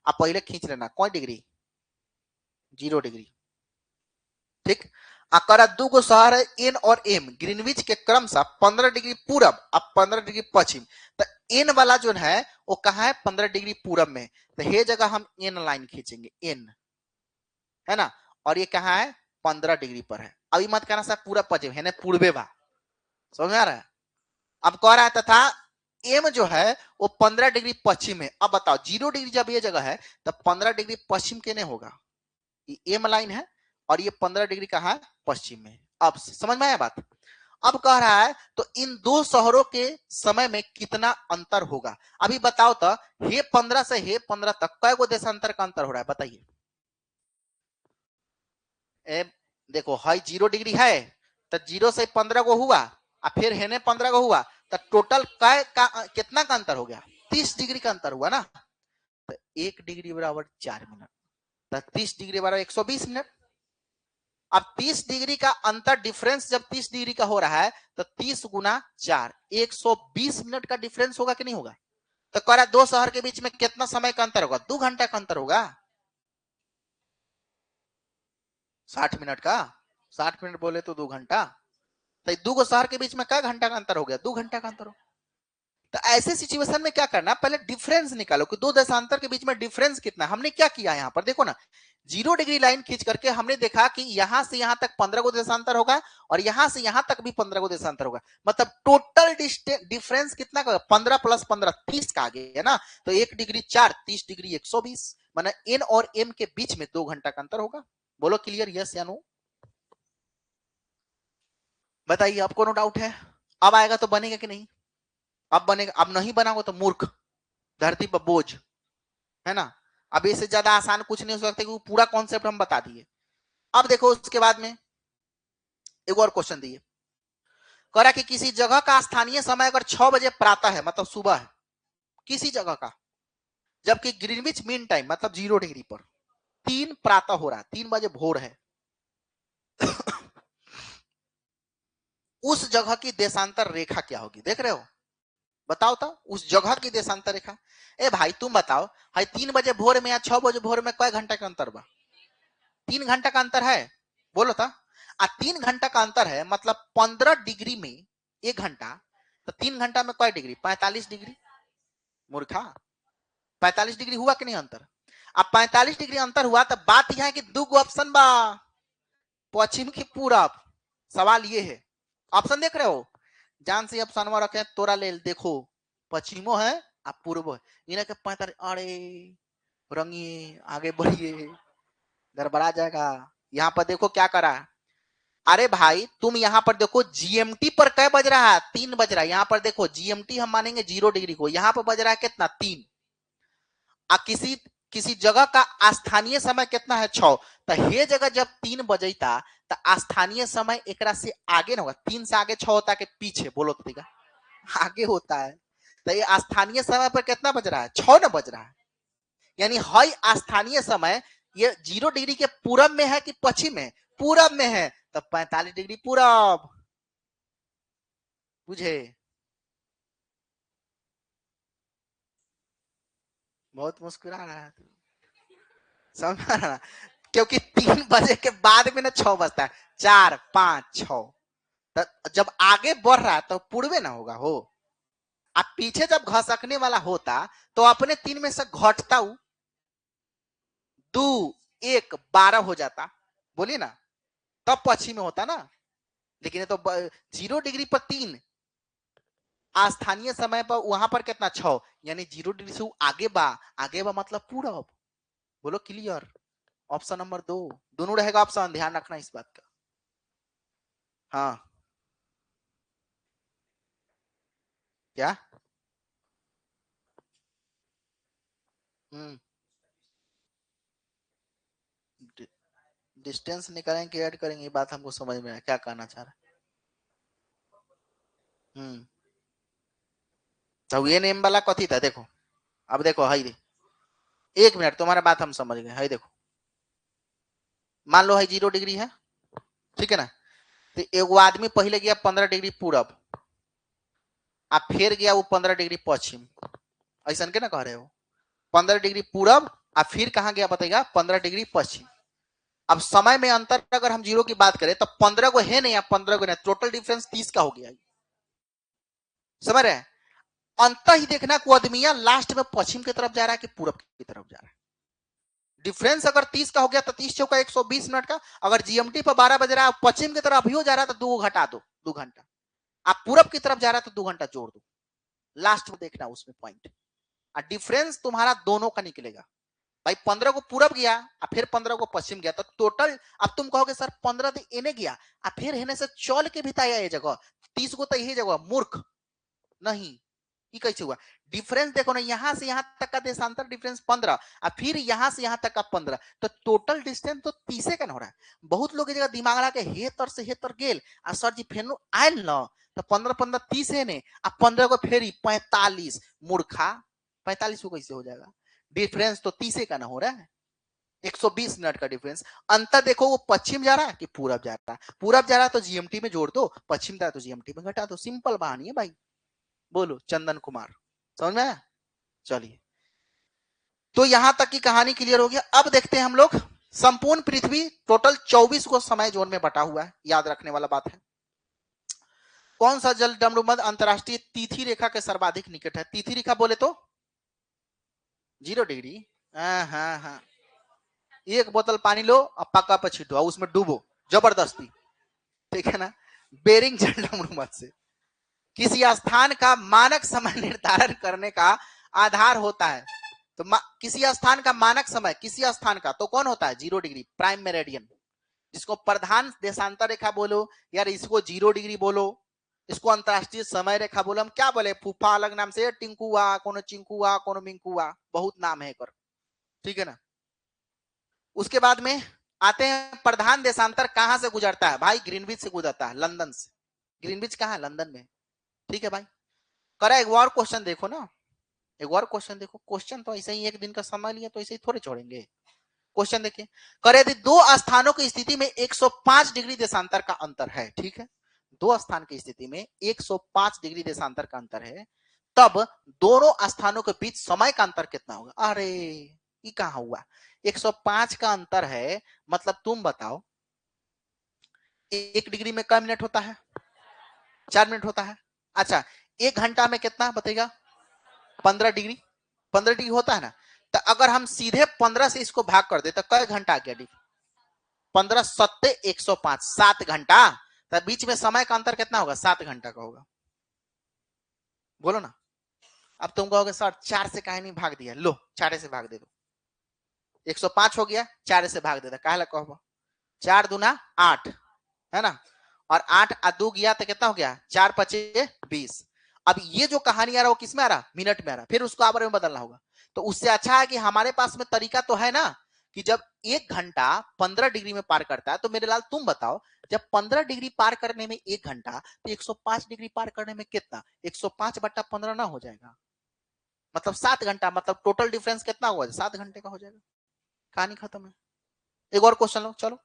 अब पहले खींच लेना कौन डिग्री, 0 डिग्री, ठीक। अकर दो गो शहर है एन और एम ग्रीनविच के क्रमशः 15 डिग्री पूरब अब 15 डिग्री पश्चिम। तो एन वाला जो है वो कहा है 15 डिग्री पूरब में, तो ये जगह हम एन लाइन खींचेंगे, एन है ना। और ये कहा है 15 डिग्री पर है। अभी मत कहना सर पूरा पश्चिम है ना, पूर्वे बा, समझ में आ रहा है। अब कह रहा है तथा एम जो है वो 15 डिग्री पश्चिम है। अब बताओ 0 डिग्री जब ये जगह है तो 15 डिग्री पश्चिम के नहीं होगा, ये एम लाइन है और ये 15 डिग्री कहा है पश्चिम में। अब समझ में आया बात। अब कह रहा है तो इन दो शहरों के समय में कितना अंतर होगा। अभी बताओ तो हे 15 से हे 15 तक कै गो देशांतर का अंतर हो रहा है बताइए। देखो हाई 0 डिग्री है तो 0 से 15 को हुआ और फिर हेने 15 को हुआ, तो टोटल कितना का अंतर हो गया, 30 डिग्री का अंतर हुआ ना। तो 1 डिग्री बराबर 4 मिनट, तो 30 डिग्री बराबर 120 मिनट। अब 30 डिग्री का अंतर डिफरेंस जब 30 डिग्री का हो रहा है तो 30 गुना 4 120 मिनट का डिफरेंस होगा कि नहीं होगा। तो कह रहा दो शहर के बीच में कितना समय का अंतर होगा, 2 घंटा का अंतर होगा, 60 मिनट का, 60 मिनट बोले तो 2 घंटा। तो दो गो शहर के बीच में क्या घंटा का अंतर हो गया, 2 घंटा का अंतर हो। तो ऐसे सिचुएशन में क्या करना, पहले डिफरेंस निकालो कि दो देशांतर के बीच में डिफरेंस कितना। हमने क्या किया यहाँ पर देखो ना, 0 डिग्री लाइन खींच करके हमने देखा कि यहां से यहां तक 15 गो देशांतर होगा और यहां से यहां तक भी 15 गो देशांतर होगा। मतलब टोटल डिफरेंस कितना का, 15 + 15 30 का आ गया ना। तो 1 डिग्री 4 30 डिग्री 120, माना एन और एम के बीच में 2 घंटा का अंतर होगा। बोलो क्लियर, यस या नो, बताइए अब कोनो डाउट है। अब आएगा तो बनेगा कि नहीं? अब बनेगा। अब नहीं बनाओगे तो मूर्ख, धरती पर बोझ, है ना। अब इससे ज्यादा आसान कुछ नहीं हो सकता, क्योंकि पूरा कॉन्सेप्ट हम बता दिए। अब देखो उसके बाद में एक और क्वेश्चन दिए, कह रहा कि किसी जगह का स्थानीय समय अगर 6 बजे प्रातः है, मतलब सुबह है किसी जगह का, जबकि ग्रीनविच मीन टाइम मतलब 0 डिग्री पर 3 प्रातः हो रहा है, 3 बजे भोर है। उस जगह की देशांतर रेखा क्या होगी? देख रहे हो? बताओ तो उस जगह की देशांतर रेखा। ए भाई तुम बताओ, भाई 3 बजे भोर में या 6 बजे भोर में कई घंटा का अंतर बा? 3 घंटा का अंतर है, बोलो था। 3 घंटा का अंतर है, मतलब 15 डिग्री में 1 घंटा, तो 3 घंटा में कई डिग्री? 45 डिग्री। मूर्खा, 45 डिग्री हुआ कि नहीं अंतर? अब 45 डिग्री अंतर हुआ, तो बात यह है कि दो ऑप्शन बा, पश्चिम की पूरब। सवाल ये है, ऑप्शन देख रहे हो? जान से ऑप्शन रखे तोरा ले देखो, पश्चिमो है आप पूर्व है। इन्हें के 45, अरे रंगिए आगे बढ़िए, गड़बड़ा जाएगा। यहाँ पर देखो क्या करा। अरे भाई तुम यहाँ पर देखो जीएमटी पर क्या बज रहा है? 3 बज रहा है। यहाँ पर देखो जीएमटी हम मानेंगे 0 डिग्री को, यहाँ पर बज रहा है कितना? 3। किसी किसी जगह का स्थानीय समय कितना है? 6। तो ये जगह जब 3 बजेता तो स्थानीय समय एकरा से आगे ना होगा, 3 से आगे 6 होता है कि पीछे? बोलो तो देखा, आगे होता है। तो ये स्थानीय समय पर कितना बज रहा है? 6 ना बज रहा है। यानी हई स्थानीय समय ये 0 डिग्री के पूरब में है कि पश्चिम में? पूरब में है, तो 45 डिग्री पूरब। बुझे? बहुत मुस्कुरा रहा है, समझ रहा ना? क्योंकि 3 बजे के बाद में ना 6 बजता है, 4 5 6, तो जब आगे बढ़ रहा है तो पूर्वे ना होगा हो। अब पीछे जब घसकने वाला होता तो अपने 3 में से घटता 2 1 12 हो जाता, बोलिए ना, तब पश्चिम में होता ना। लेकिन ये तो 0 डिग्री पर 3, स्थानीय समय पर वहां पर कितना? 6, यानी 0 डिग्री से आगे बा, आगे बा मतलब पूरब। बोलो क्लियर? ऑप्शन नंबर 2 दोनों रहेगा ऑप्शन, ध्यान रखना इस बात का। हाँ क्या? डिस्टेंस निकालेंगे कि ऐड करेंगे, ये बात हमको समझ में आया, क्या कहना चाह रहा है? तो ये नेम वाला कथी था? देखो, अब देखो हाई दे, 1 मिनट, तुम्हारा बात हम समझ गए। हाई देखो, मान लो है 0 डिग्री है, ठीक है ना। तो एगो आदमी पहले गया 15 डिग्री पूरब, अब फिर गया वो 15 डिग्री पश्चिम, ऐसा के ना कह रहे हो? 15 डिग्री पूरब, अब फिर कहाँ गया बताइएगा? 15 डिग्री पश्चिम। अब समय में अंतर अगर हम 0 की बात करें तो 15 को है नहीं, 15 को नहीं, टोटल डिफरेंस 30 का हो गया। समझ रहे हैं? अंत ही देखना को आदमिया लास्ट में पश्चिम की तरफ जा रहा है कि पूरब की तरफ जा रहा है। डिफरेंस अगर 30 का हो गया तो 30 चौका 120 मिनट का। अगर जीएमटी पर 12 बज रहा है, पश्चिम की तरफ भी हो जा रहा है, तो 2 घटा दो, 2 घंटा। आप पूरब की तरफ जा रहा है तो 2 घंटा जोड़ दो, लास्ट में देखना उसमें पॉइंट। डिफरेंस तुम्हारा दोनों का निकलेगा। भाई 15 को पूरब गया और फिर 15 को पश्चिम गया, तो टोटल अब तुम कहोगे सर 15 तो इन्हें गया और फिर हेने से चल के भी ताया ये जगह 30 को तो यही जगह, मूर्ख नहीं। ये कैसे हुआ? डिफरेंस देखो ना, यहां से यहां तक का देशांतर डिफरेंस 15 और फिर यहां से यहां तक का 15, तो टोटल डिस्टेंस तो 30 का हो रहा है। बहुत लोग जगह दिमाग लगा के हे तर से हे तर गेल आ सर जी फेनो आयल न, तो 15 15 30 है ने, अब 15 को फेरी 45, मूर्खा 45 को कैसे हो जाएगा? डिफरेंस तो 30 का ना हो रहा है, 120 मिनट का डिफरेंस। अंतर देखो, वो पश्चिम जा रहा है कि पूरब जा रहा है? पूरब जा रहा है तो जीएमटी में जोड़ दो, पश्चिम जा रहा है तो जीएमटी में घटा दो, सिंपल कहानी है भाई। बोलो चंदन कुमार, समझ में आया? चलिए, तो यहां तक की कहानी क्लियर हो गया। अब देखते हैं हम लोग, संपूर्ण पृथ्वी टोटल 24 को समय जोन में बटा हुआ है, याद रखने वाला बात है। कौन सा जल डमरूमध्य अंतरराष्ट्रीय तिथि रेखा के सर्वाधिक निकट है? तिथि रेखा बोले तो 0 डिग्री। हाँ हाँ हाँ, एक बोतल पानी लो और पक्का पर छिटो, उसमें डूबो जबरदस्ती, ठीक है ना। बेरिंग जल डमरूमध्य से किसी स्थान का मानक समय निर्धारण करने का आधार होता है। तो किसी स्थान का मानक समय, किसी स्थान का तो कौन होता है? 0 डिग्री, प्राइम मेरिडियन, जिसको प्रधान देशांतर रेखा बोलो यार, इसको 0 डिग्री बोलो, इसको अंतरराष्ट्रीय समय रेखा बोले, हम क्या बोले, फूफा अलग नाम से, टिंकुआ, कोनो चिंकुआ, कोनो मिंकुआ, बहुत नाम है कर, ठीक है ना। उसके बाद में आते हैं प्रधान देशांतर कहां से गुजरता है, भाई ग्रीनविच से गुजरता है, लंदन से। ग्रीनविच कहां है, लंदन में, ठीक है भाई। करा एक और क्वेश्चन देखो ना, एक और क्वेश्चन देखो, क्वेश्चन तो ऐसे ही एक दिन का समय लिया तो ऐसे ही थोड़े छोड़ेंगे। क्वेश्चन देखिए, करे यदि दो स्थानों की स्थिति में 105 डिग्री देशांतर का अंतर है, ठीक है, दो स्थान की स्थिति में 105 डिग्री देशांतर का अंतर है, तब दोनों स्थानों के बीच समय का अंतर कितना होगा। अरे ये कहां हुआ, 105 का अंतर है, मतलब तुम बताओ 1 डिग्री में कितना मिनट होता है, 4 मिनट होता है। अच्छा 1 घंटा में कितना बताएगा, 15 डिग्री, 15 डिग्री होता है ना। तो अगर हम सीधे 15 से इसको भाग कर दे तो कई घंटा आ गया डिग्री, 15 सत्ते 105, 7 घंटा। तो बीच में समय का अंतर कितना होगा, 7 घंटा का होगा, बोलो ना। अब तुम कहोगे सर 4 से काहे नहीं भाग दिया, लो 4 से भाग दे दो, 105 हो गया, 4 से भाग देता, काहे कहो, 4 दूना 8 है ना, और 8 2 गया तो कितना हो गया, 4 पचे 20। अब ये जो कहानी आ रहा है वो किस में आ रहा, मिनट में आ रहा, फिर उसको आवर में बदलना होगा। तो उससे अच्छा है कि हमारे पास में तरीका तो है ना, कि जब 1 घंटा 15 डिग्री में पार करता है, तो मेरे लाल तुम बताओ, जब 15 डिग्री पार करने में 1 घंटा, तो 105 डिग्री पार करने में कितना, 105/15 ना हो जाएगा, मतलब 7 घंटा, मतलब टोटल डिफरेंस कितना हुआ, 7 घंटे का हो जाएगा, कहानी खत्म है। एक और क्वेश्चन लो, चलो।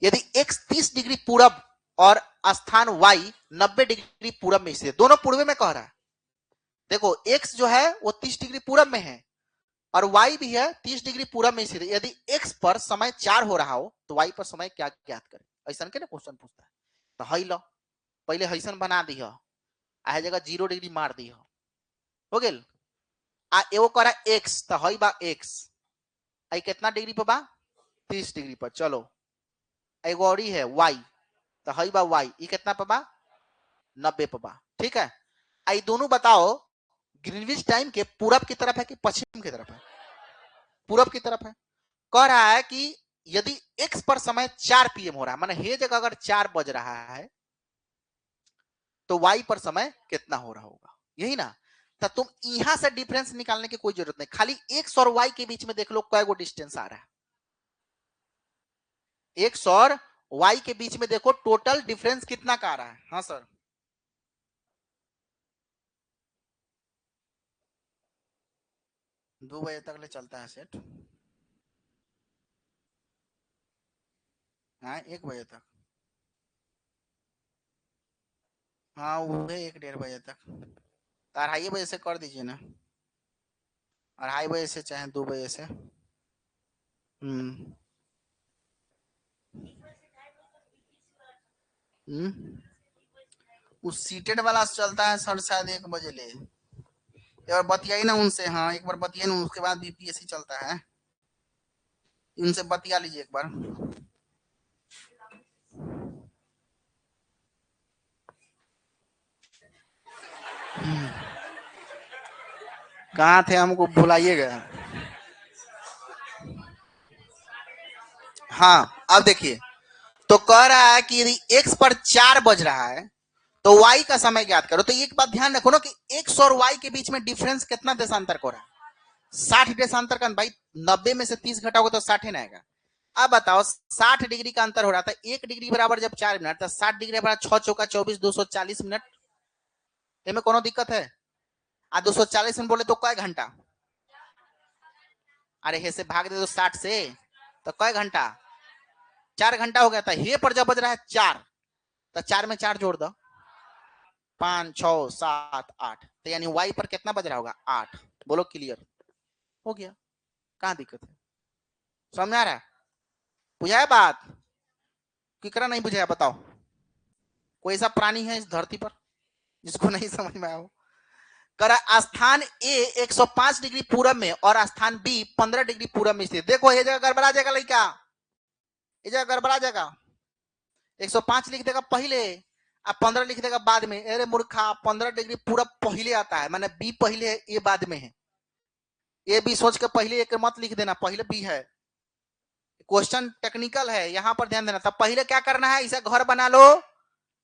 यदि x 30 डिग्री पूरब और स्थान y 90 डिग्री पूरब में स्थित है, दोनों पूर्व में कह रहा है, देखो x जो है वो 30 डिग्री पूरब में है और y भी है 30 डिग्री पूरब में स्थित है। यदि x पर समय 4 हो रहा हो तो y पर समय क्या ज्ञात करें, ऐसा के ना क्वेश्चन पूछता है। तो हई लो पहले हैसन बना दी, आ जगह 0 डिग्री मार दी, हो गेल। आ एगो करा x, तो हई बा x, आई कितना डिग्री पर बा, 30 डिग्री पर। चलो एगो और है y, तो हई बा y, ये कितना पर बा, 90 पर बा, ठीक है। आई दोनों बताओ ग्रीनविच टाइम के पूरब की तरफ है कि पश्चिम की तरफ है, पूरब की तरफ है। कह रहा है कि यदि x पर समय 4 PM हो रहा है, माने हे जगह अगर 4 बज रहा है, तो y पर समय कितना हो रहा होगा, यही ना। तो तुम यहां से डिफरेंस निकालने की कोई जरूरत नहीं, खाली x और y के बीच में देख लो क्या गो डिस्टेंस आ रहा है, x और y के बीच में देखो टोटल डिफरेंस कितना का आ रहा है। हाँ सर, 2 बजे तक ले चलता है सेट, हाँ 1 बजे तक, हाँ वो है 1-1:30 बजे तक, तो 2:30 बजे से कर दीजिए ना, 2:30 बजे से चाहे 2 बजे से। हम्म उस सीटेड वाला चलता है सर शायद 1 बजे ले, एक बार बतियाई ना उनसे, हाँ एक बार बतियाई ना, उसके बाद बीपीएससी चलता है, इनसे बतिया लीजिए एक बार। कहाँ थे, हमको भुलाइएगा। हाँ अब देखिए, तो कह रहा है कि यदि x पर 4 बज रहा है तो y का समय ज्ञात करो। तो एक बात ध्यान रखो ना कि x और y के बीच में डिफरेंस कितना देशांतर हो रहा है, 60 देशांतर का, भाई 90 में से 30 घटाओगे तो 60 ही आएगा। अब बताओ 60 डिग्री का अंतर हो रहा था, 1 डिग्री बराबर जब 4 मिनट, तो 60 डिग्री बराबर 6 चौका 24, 240 मिनट, इनमें कोनो दिक्कत है। 240 मिनट बोले तो कई घंटा, अरे हे से भाग दे दो 60 से, तो कई घंटा, 4 घंटा हो गया था। हे पर जब बज रहा है 4, तो 4 में 4 जोड़ दो, 5 6 7 8, तो यानी y पर कितना बज रहा होगा, 8। बोलो क्लियर हो गया, कहां दिक्कत है, समझ में आ रहा है, बुझाया बात, किकरा नहीं बुझाया बताओ, कोई ऐसा प्राणी है इस धरती पर जिसको नहीं समझ में आया हो। करा स्थान ए 105 डिग्री पूरब में और स्थान बी 15 डिग्री पूरब में स्थित, देखो ये जगह गड़बड़ा जाएगा लड़का, ये जगह गड़बड़ा जाएगा, 105 लिख देगा पहले, अब 15 लिख देगा बाद में, अरे मूर्खा 15 डिग्री पूरब पहले आता है, माने बी पहले है ए बाद में है, ए बी सोच के पहले एक मत लिख देना, पहले बी है, क्वेश्चन टेक्निकल है, यहां पर ध्यान देना। तब पहले क्या करना है, इसे घर बना लो,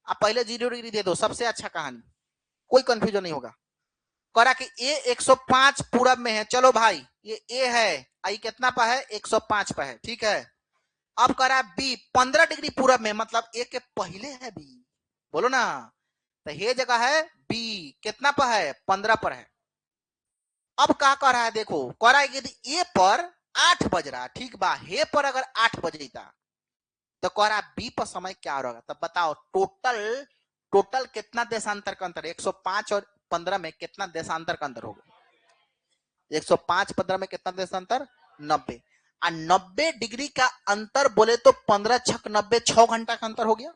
आप पहले 0 डिग्री दे दो, सबसे अच्छा कहानी, कोई कंफ्यूजन नहीं होगा। करा कि ए 105 पूरब में है, चलो भाई ये ए है, आई कितना पर है 105 पर है, ठीक है। अब करा बी 15 डिग्री पूरब में, मतलब ए के पहले है बी, बोलो ना, तो ये जगह है बी कितना पर है 15 पर है। अब क्या कर रहा है देखो, कह रहा है यदि ए पर 8 बज रहा, ठीक बा, हे पर अगर 8 बजेगा तो कह रहा है बी पर समय क्या होगा, तब बताओ टोटल कितना देशांतर का अंतर, 105 और 15 में कितना देशांतर का अंतर होगा, 105 15 में कितना देशांतर 90, और 90 डिग्री का अंतर बोले तो 15 छक 90, 6 घंटा का अंतर हो गया,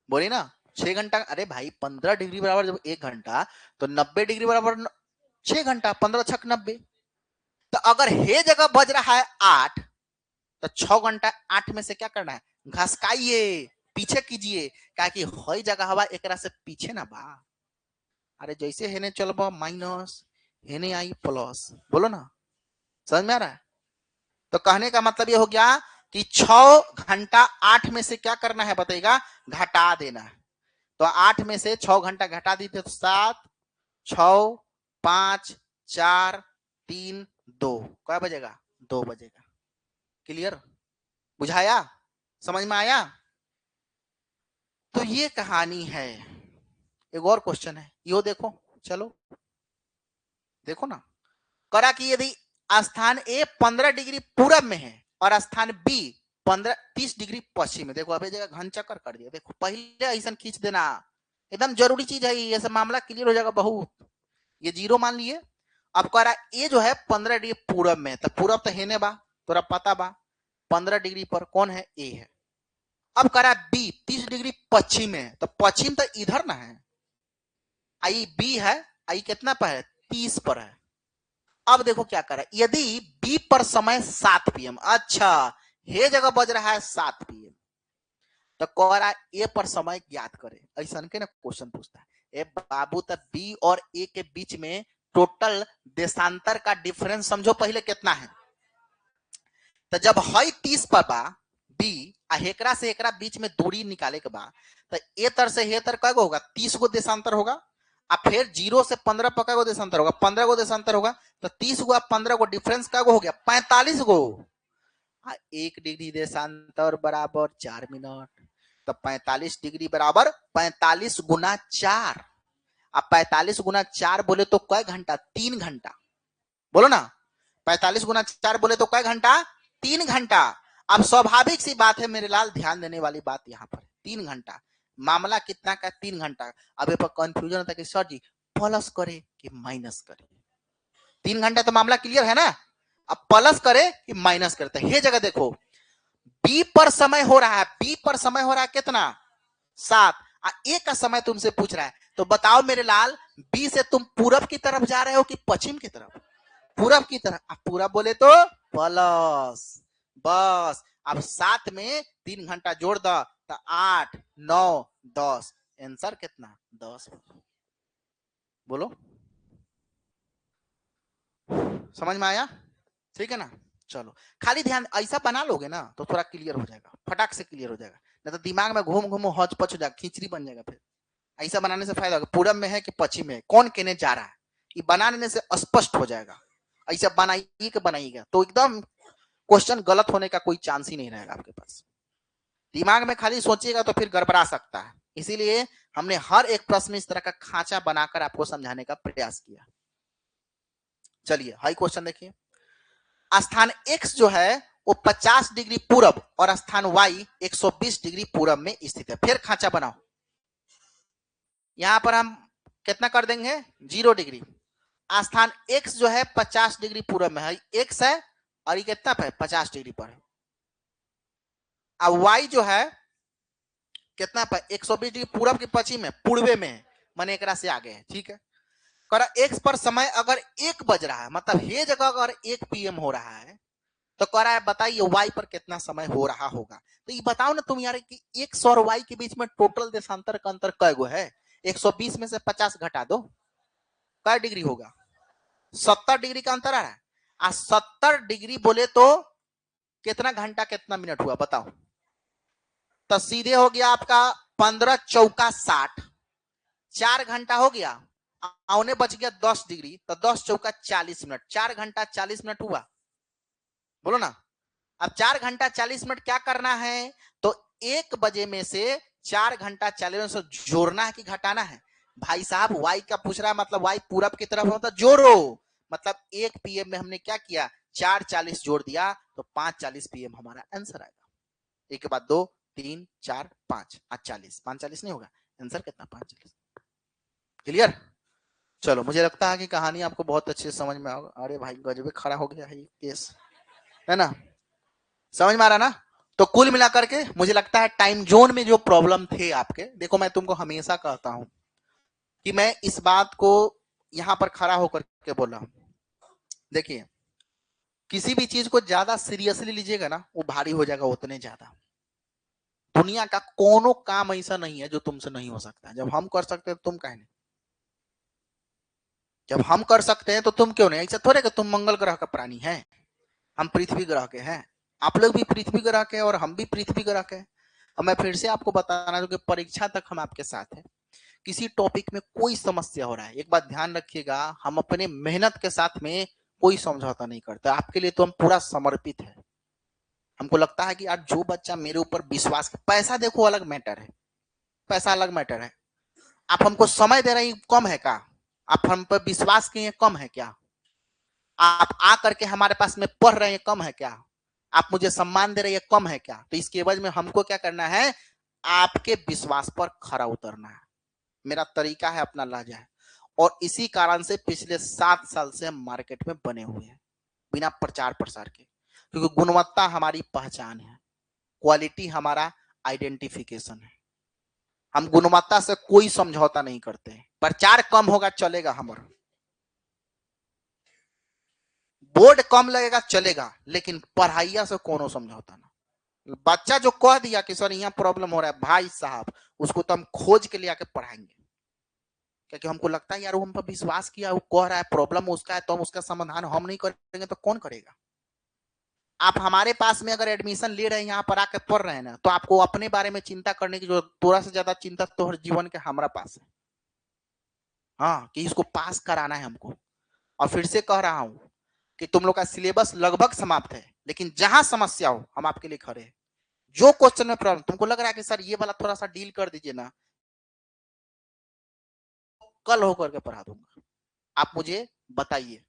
बोली ना 6 घंटा। अरे भाई 15 डिग्री बराबर जब 1 घंटा, तो 90 डिग्री बराबर 6 घंटा, 15 छक 90। तो अगर हे जगह बज रहा है 8, तो 6 घंटा 8 में से क्या करना है, घसकाइए, पीछे कीजिए, क्या कि हई जगह हवा एक से पीछे ना बा। अरे जैसे हेने चलबा माइनस, हेने आई प्लस, बोलो ना, समझ में आ रहा है। तो कहने का मतलब ये हो गया कि 6 घंटा 8 में से क्या करना है बताइएगा, घटा देना है। तो 8 में से 6 घंटा घटा दी तो 7 6 5 4 3 2, क्या बजेगा 2 बजेगा। क्लियर, बुझाया, समझ में आया। तो ये कहानी है। एक और क्वेश्चन है, यो देखो, चलो देखो ना, करा कि यदि स्थान ए 15 डिग्री पूरब में है और स्थान बी 30 डिग्री पश्चिम में, देखो अभी जगह घन चक्कर कर दिया, देखो पहले ऐसा खींच देना, एकदम जरूरी चीज है, ये सब मामला क्लियर हो जाएगा बहुत। ये 0 मान लिए। अब कह रहा ए जो है 15 डिग्री पूरब में, तो पूरब तो हेने बा, तोरा पता बा 15 डिग्री पर कौन है, ए है। अब कह रहा बी 30 डिग्री पश्चिम में, तो पश्चिम तो इधर ना है, आई बी है, आई कितना पर है 30 पर है। अब देखो क्या कर रहा है, यदि बी पर समय 7 पीएम, अच्छा हे जगह बज रहा है 7 पीएम, तो कह रहा है ए पर समय ज्ञात करे, ऐसा के ना क्वेश्चन पूछता है। ए बाबू, तो बी और ए के बीच में टोटल देशांतर का डिफरेंस समझो पहले कितना है। तो जब हई 30 पर बा बी, आ हेकरा से एकरा बीच में दूरी निकाले के बा, तो ए तर से हे तर कै गो होगा, 30 गो देशांतर होगा। आ फिर 0 से 15 पर कै गो देशांतर होगा, 15 गो देशांतर होगा। तो 30 गो 15 गो डिफरेंस कै गो हो गया, 45 गो। 1 डिग्री देशांतर बराबर 4 मिनट, तो 45 डिग्री बराबर 45 गुना 4। अब 45 गुना 4 बोले तो कै घंटा, 3 घंटा, बोलो ना, 45 गुना 4 बोले तो कै घंटा, 3 घंटा। अब स्वाभाविक सी बात है मेरे लाल, ध्यान देने वाली बात यहाँ पर, 3 घंटा, मामला कितना का 3 घंटा। अब पर कंफ्यूजन होता है कि सर जी प्लस करे कि माइनस करे, 3 घंटा तो मामला क्लियर है ना। अब प्लस करे कि माइनस करते हैं, ये जगह देखो बी पर समय हो रहा है, बी पर समय हो रहा है कितना 7, ए का समय तुमसे पूछ रहा है, तो बताओ मेरे लाल बी से तुम पूरब की तरफ जा रहे हो कि पश्चिम की तरफ, पूरब की तरफ। अब पूरब बोले तो प्लस, बस अब 7 में 3 घंटा जोड़ दो तो 8 9 10, आंसर कितना 10, बोलो समझ में आया, ठीक है ना। चलो खाली ध्यान ऐसा बना लोगे ना तो थोड़ा क्लियर हो जाएगा, फटाक से क्लियर हो जाएगा, नहीं तो दिमाग में घूम घूम हौच पच हो जाएगा, खिचड़ी बन जाएगा। फिर ऐसा बनाने से फायदा होगा, पूरब में है कि पश्चिम में, कौन कहने जा रहा है, ये बनाने से स्पष्ट हो जाएगा। ऐसा बनाइएगा तो एकदम क्वेश्चन गलत होने का कोई चांस ही नहीं रहेगा आपके पास। दिमाग में खाली सोचिएगा तो फिर गड़बड़ा सकता है, इसीलिए हमने हर एक प्रश्न इस तरह का खांचा बनाकर आपको समझाने का प्रयास किया। चलिए हाई क्वेश्चन देखिए, स्थान x जो है वो 50 डिग्री पूरब और स्थान y 120 डिग्री पूरब में स्थित है। फिर खांचा बनाओ, यहां पर हम कितना कर देंगे 0 डिग्री। स्थान x जो है 50 डिग्री पूरब में है, x है और ये कितना पे 50 डिग्री पर है। अब y जो है कितना पे 120 डिग्री पूरब के पश्चिम में, पूर्वे में, माने एकरा से आगे है, ठीक है। कर x पर समय अगर 1 बज रहा है, मतलब ये जगह अगर 1 पीएम हो रहा है, तो कह रहा है बताइए y पर कितना समय हो रहा होगा। तो ये बताओ ना तुम यार कि x और y के बीच में टोटल देशांतर का अंतर कै गो है, 120 में से 50 घटा दो, कै डिग्री होगा 70 डिग्री का अंतर आ रहा है। 70 डिग्री बोले तो कितना घंटा कितना मिनट हुआ बताओ? तो सीधे हो गया आपका 15 चौका 60, 4 घंटा हो गया, औने बच गया 10 डिग्री, तो 10 चौका 40 मिनट, 4 घंटा 40 मिनट हुआ। बोलो ना। अब 4 घंटा 40 मिनट क्या करना है? तो 1 बजे में से 4 घंटा 40 मिनट से जोड़ना है कि घटाना है? भाई साहब वाई का पूछ रहा है, मतलब वाई पूरब की तरफ होता, जोड़ो। मतलब 1 पीएम में हमने क्या किया, 4:40 जोड़ दिया, तो 5:40 पीएम हमारा आंसर आएगा। एक के बाद 2 3 4 5 40, 5:40 नहीं होगा आंसर कितना? 5:40। क्लियर? चलो, मुझे लगता है कि कहानी आपको बहुत अच्छे से समझ में आओगे। अरे भाई गजबे खड़ा हो गया है ये केस, है ना? समझ में आ रहा ना? तो कुल मिलाकर के मुझे लगता है टाइम जोन में जो प्रॉब्लम थे आपके, देखो मैं तुमको हमेशा कहता हूं कि मैं इस बात को यहां पर खड़ा होकर के बोला हूं। देखिए, किसी भी चीज को ज्यादा सीरियसली लीजिएगा ना, वो भारी हो जाएगा उतने ज्यादा। दुनिया का कोनो काम ऐसा नहीं है जो तुमसे नहीं हो सकता। जब हम कर सकते हैं तुम काहे नहीं? जब हम कर सकते हैं तो तुम क्यों नहीं? ऐसा थोड़े कि तुम मंगल ग्रह का प्राणी है, हम पृथ्वी ग्रह के हैं। आप लोग भी पृथ्वी ग्रह के और हम भी पृथ्वी ग्रह के। और मैं फिर से आपको बताना चाहूँ कि परीक्षा तक हम आपके साथ हैं। किसी टॉपिक में कोई समस्या हो रहा है, एक बात ध्यान रखिएगा, हम अपने मेहनत के साथ में कोई समझौता नहीं करते। आपके लिए तो हम पूरा समर्पित है। हमको लगता है कि यार जो बच्चा मेरे ऊपर विश्वास, पैसा देखो अलग मैटर है, पैसा अलग मैटर है। आप हमको समय दे रहे हैं कम है क्या? आप हम पर विश्वास किए कम है क्या? आप आ करके हमारे पास में पढ़ रहे हैं कम है क्या? आप मुझे सम्मान दे रहे हैं कम है क्या? तो इसके एवज में हमको क्या करना है? आपके विश्वास पर खरा उतरना है। मेरा तरीका है, अपना लहजा है। और इसी कारण से पिछले 7 साल से हम मार्केट में बने हुए हैं बिना प्रचार प्रसार के, क्योंकि गुणवत्ता हमारी पहचान है, क्वालिटी हमारा आइडेंटिफिकेशन है। हम गुणवत्ता से कोई समझौता नहीं करते। प्रचार कम होगा चलेगा, हमारा बोर्ड कम लगेगा चलेगा, लेकिन पढ़ाइया से कोनो समझौता ना। बच्चा जो कह दिया कि सर यहाँ प्रॉब्लम हो रहा है, भाई साहब उसको तो हम खोज के ले आके पढ़ाएंगे, क्योंकि हमको लगता है यार वो हम पर विश्वास किया, वो कह रहा है प्रॉब्लम उसका है, तो हम उसका समाधान हम नहीं करेंगे तो कौन करेगा? आप हमारे पास में अगर एडमिशन ले रहे हैं, यहाँ पर आके पढ़ रहे हैं ना, तो आपको अपने बारे में चिंता करने की जो थोड़ा सा ज्यादा चिंता तो जीवन के हमारा पास है। हाँ, कि इसको पास कराना है हमको। और फिर से कह रहा हूं कि तुम लोग का सिलेबस लगभग समाप्त है, लेकिन जहां समस्या हो हम आपके लिए खड़े हैं। जो क्वेश्चन में प्रॉब्लम तुमको लग रहा है कि सर ये वाला थोड़ा सा डील कर दीजिए ना, कल होकर के पढ़ा दूंगा। आप मुझे बताइए,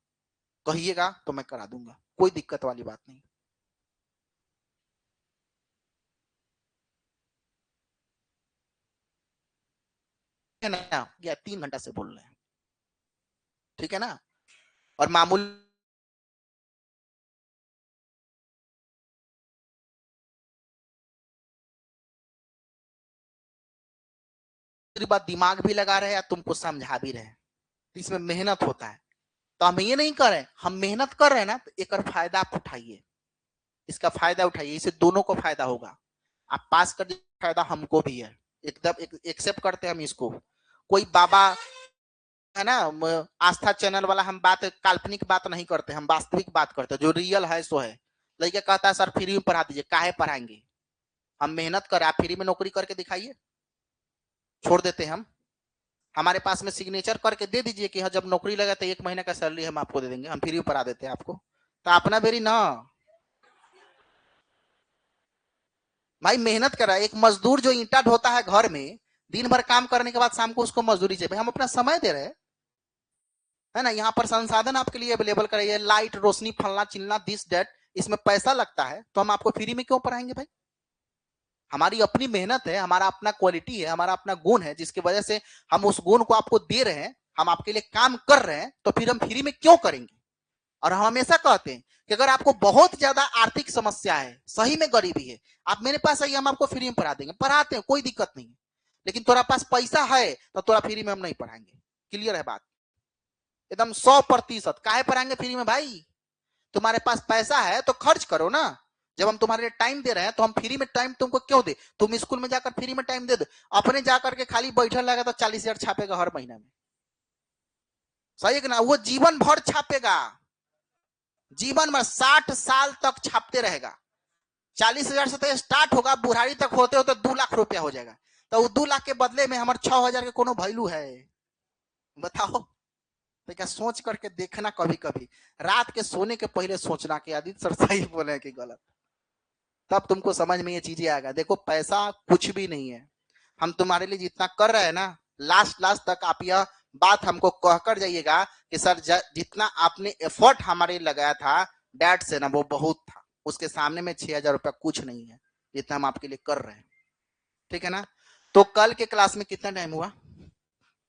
कहिएगा तो मैं करा दूंगा, कोई दिक्कत वाली बात नहीं है ना। या 3 घंटा से बोल रहे हैं, ठीक है ना? और मामूली बात दिमाग भी लगा रहे हैं, तुमको समझा भी रहे हैं, इसमें मेहनत होता है। तो हम ये नहीं कर रहे, हम मेहनत कर रहे हैं ना, तो एक फायदा आप उठाइए, इसका फायदा उठाइए, इससे दोनों को फायदा होगा। आप पास कर दीजिए, फायदा हमको भी है, एकदम एक्सेप्ट करते हैं हम इसको। कोई बाबा है ना, आस्था चैनल वाला, हम बात काल्पनिक बात नहीं करते, हम वास्तविक बात करते हैं, जो रियल है सो है। लड़का कहता है सर फ्री में पढ़ा दीजिए, काहे पढ़ाएंगे? हम मेहनत करें, आप फ्री में नौकरी करके दिखाइए, छोड़ देते हैं हम। हमारे पास में सिग्नेचर करके दे दीजिए कि हाँ जब नौकरी लगा तो 1 महीने का सैलरी हम आपको दे देंगे, हम फ्री में पढ़ा देते हैं आपको। तो अपना बेरी ना भाई, मेहनत कर रहा है। एक मजदूर जो ईंटा ढोता है घर में, दिन भर काम करने के बाद शाम को उसको मजदूरी चाहिए, हम अपना समय दे रहे हैं, है ना? यहाँ पर संसाधन आपके लिए अवेलेबल कराइए, लाइट रोशनी फलना चिलना दिस डेट, इसमें पैसा लगता है, तो हम आपको फ्री में क्यों पढ़ाएंगे भाई? हमारी अपनी मेहनत है, हमारा अपना क्वालिटी है, हमारा अपना गुण है, जिसकी वजह से हम उस गुण को आपको दे रहे हैं, हम आपके लिए काम कर रहे हैं, तो फिर हम फ्री में क्यों करेंगे? और हम हमेशा कहते हैं कि अगर आपको बहुत ज्यादा आर्थिक समस्या है, सही में गरीबी है, आप मेरे पास आइए, हम आपको फ्री में पढ़ा देंगे, पढ़ाते हैं, कोई दिक्कत नहीं। लेकिन तुम्हारे पास पैसा है तो थोड़ा फ्री में हम नहीं पढ़ाएंगे। क्लियर है बात? एकदम 100%। काहे पढ़ाएंगे फ्री में भाई? तुम्हारे पास पैसा है तो खर्च करो ना। जब हम तुम्हारे लिए टाइम दे रहे हैं तो हम फ्री में टाइम तुमको क्यों दे? तुम स्कूल में जाकर फ्री में टाइम दे दो, अपने जाकर के खाली बैठल लगा तो 40,000 छापेगा हर महीना में, सही है कि ना? वो जीवन भर छापेगा, जीवन में 60 साल तक छापते रहेगा। 40,000 से तो स्टार्ट होगा, बुढ़ारी तक होते होते 2 लाख रुपया हो जाएगा। तो 2 लाख के बदले में हमारे 6,000 के कोनो वैल्यू है? बताओ। तो क्या सोच करके देखना, कभी कभी रात के सोने के पहले सोचना कि आदित्य सर सही बोले कि गलत, तब तुमको समझ में ये चीजें आएगा। देखो पैसा कुछ भी नहीं है, हम तुम्हारे लिए जितना कर रहे हैं ना, लास्ट लास्ट तक आप यह बात हमको कहकर जाइएगा कि सर जितना आपने एफर्ट हमारे लगाया था डैड से ना, वो बहुत था, उसके सामने में 6,000 रुपया कुछ नहीं है जितना हम आपके लिए कर रहे हैं। ठीक है ना? तो कल के क्लास में कितना टाइम हुआ?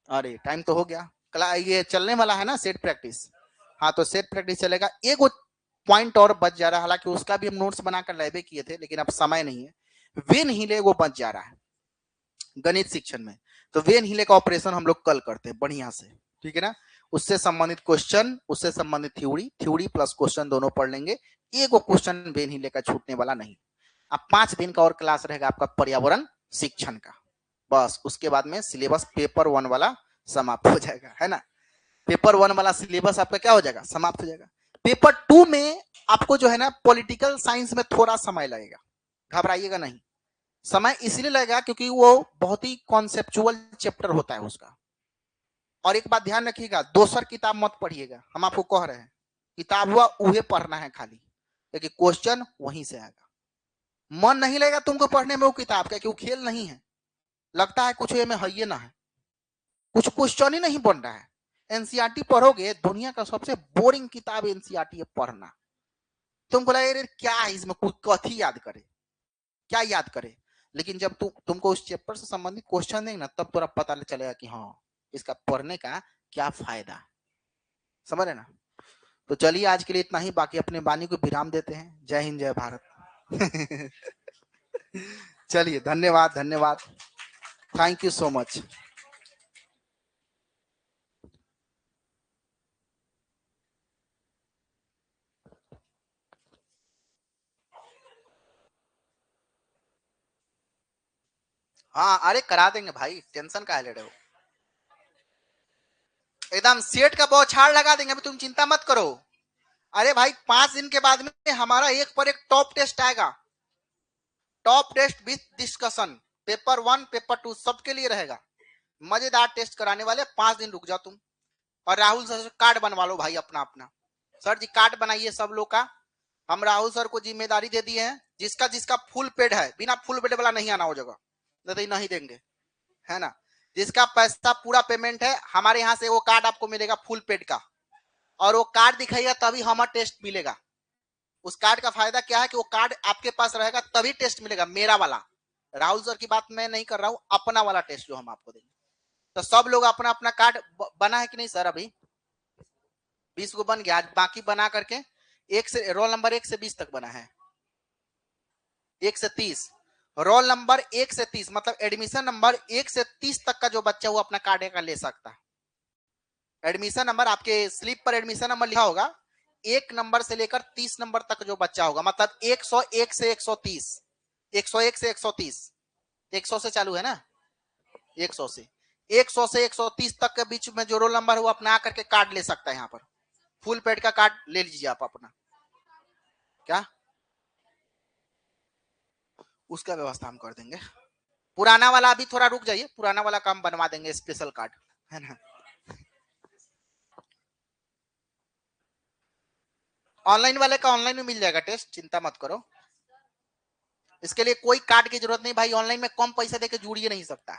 अरे टाइम तो हो गया। ये चलने वाला है ना सेट प्रैक्टिस। हाँ तो सेट प्रैक्टिस चलेगा। एक पॉइंट और बच जा रहा है, हालांकि उसका भी हम नोट्स बनाकर लाइवे किए थे, लेकिन अब समय नहीं है। वेन हीले वो बच जा रहा है गणित शिक्षण में। तो वेन हीले का ऑपरेशन हम लोग कल करते हैं बढ़िया से, ठीक है ना? उससे संबंधित क्वेश्चन, उससे संबंधित थ्योरी प्लस क्वेश्चन दोनों पढ़ लेंगे। एक क्वेश्चन वेन हीले का छूटने वाला नहीं। अब 5 दिन का और क्लास रहेगा आपका पर्यावरण शिक्षण का, बस उसके बाद में सिलेबस पेपर 1 वाला समाप्त हो जाएगा, है ना? पेपर 1 वाला सिलेबस आपका क्या हो जाएगा? समाप्त हो जाएगा। पेपर 2 में आपको जो है ना पॉलिटिकल साइंस में थोड़ा समय लगेगा, घबराइएगा नहीं। समय इसलिए लगेगा क्योंकि वो बहुत ही कॉन्सेप्चुअल चैप्टर होता है उसका। और एक बात ध्यान रखिएगा, दोसर किताब मत पढ़िएगा, हम आपको कह रहे हैं किताब हुआ उहे पढ़ना है खाली, क्योंकि क्वेश्चन वहीं से आएगा। मन नहीं लगेगा तुमको पढ़ने में वो किताब का, क्यों? खेल नहीं है, लगता है कुछ में है ये ना है, कुछ क्वेश्चन ही नहीं बन रहा है। एनसीईआरटी पढ़ोगे, दुनिया का सबसे बोरिंग किताब एनसीईआरटी है पढ़ना। तुमको लगेगा क्या है इसमें, कुछ कथी याद करे, क्या याद करे? लेकिन जब तुमको उस चैप्टर से संबंधित क्वेश्चन देंगे ना, तब थोड़ा पता चलेगा कि हाँ इसका पढ़ने का क्या फायदा। समझ रहे ना? तो चलिए आज के लिए इतना ही, बाकी अपने वाणी को विराम देते हैं। जय हिंद जय भारत। चलिए धन्यवाद धन्यवाद, थैंक यू सो मच। हाँ अरे करा देंगे भाई, टेंशन काहे ले रहे हो? एकदम सेट का बौछार लगा देंगे, अभी तुम चिंता मत करो। अरे भाई 5 दिन के बाद में हमारा एक पर एक टॉप टेस्ट आएगा, top test with discussion, paper 1 paper 2 सबके लिए रहेगा। मजेदार टेस्ट कराने वाले, 5 दिन रुक जाओ तुम। और राहुल सर से कार्ड बनवा लो भाई अपना अपना। सर जी कार्ड बनाइए सब लोग का, हम राहुल सर को जिम्मेदारी दे दिए हैं। जिसका जिसका फुल पेड है, बिना फुल पेड वाला नहीं आना हो जगह, नहीं देंगे, है ना? जिसका पैसा पूरा पेमेंट है, हमारे यहाँ से वो कार्ड आपको मिलेगा फुल पेड का, और वो कार्ड दिखाइएगा तभी हमारा टेस्ट मिलेगा। उस कार्ड का फायदा क्या है कि वो कार्ड आपके पास रहेगा तभी टेस्ट मिलेगा, मेरा वाला। राहुल सर की बात मैं नहीं कर रहा हूं, अपना वाला टेस्ट जो हम आपको देंगे। तो सब लोग अपना अपना कार्ड बना है कि नहीं सर? अभी 20 को बन गया, आज बाकी बना करके एक से रोल नंबर 1 से 20 तक बना है, 1 से 30। रोल नंबर 1 से 30 मतलब एडमिशन नंबर 1 से 30 तक का जो बच्चा वो अपना कार्ड का ले सकता है। एडमिशन नंबर आपके स्लिप पर एडमिशन नंबर लिखा होगा, 1 नंबर से लेकर 30 नंबर तक जो बच्चा होगा, मतलब 101 से 130, 101 से 130, 100 से चालू है ना, 100 से 100 से 130 तक के बीच में जो रोल नंबर है वो अपना आकर के कार्ड ले सकता है। यहाँ पर फुल पेड का कार्ड ले लीजिए आप अपना। क्या उसका व्यवस्था हम कर देंगे। पुराना वाला अभी थोड़ा रुक जाइए, पुराना वाला काम बनवा देंगे स्पेशल कार्ड, है ना? ऑनलाइन वाले का ऑनलाइन में मिल जाएगा टेस्ट, चिंता मत करो। इसके लिए कोई कार्ड की जरूरत नहीं भाई, ऑनलाइन में कम पैसा देके जुड़ ही नहीं सकता।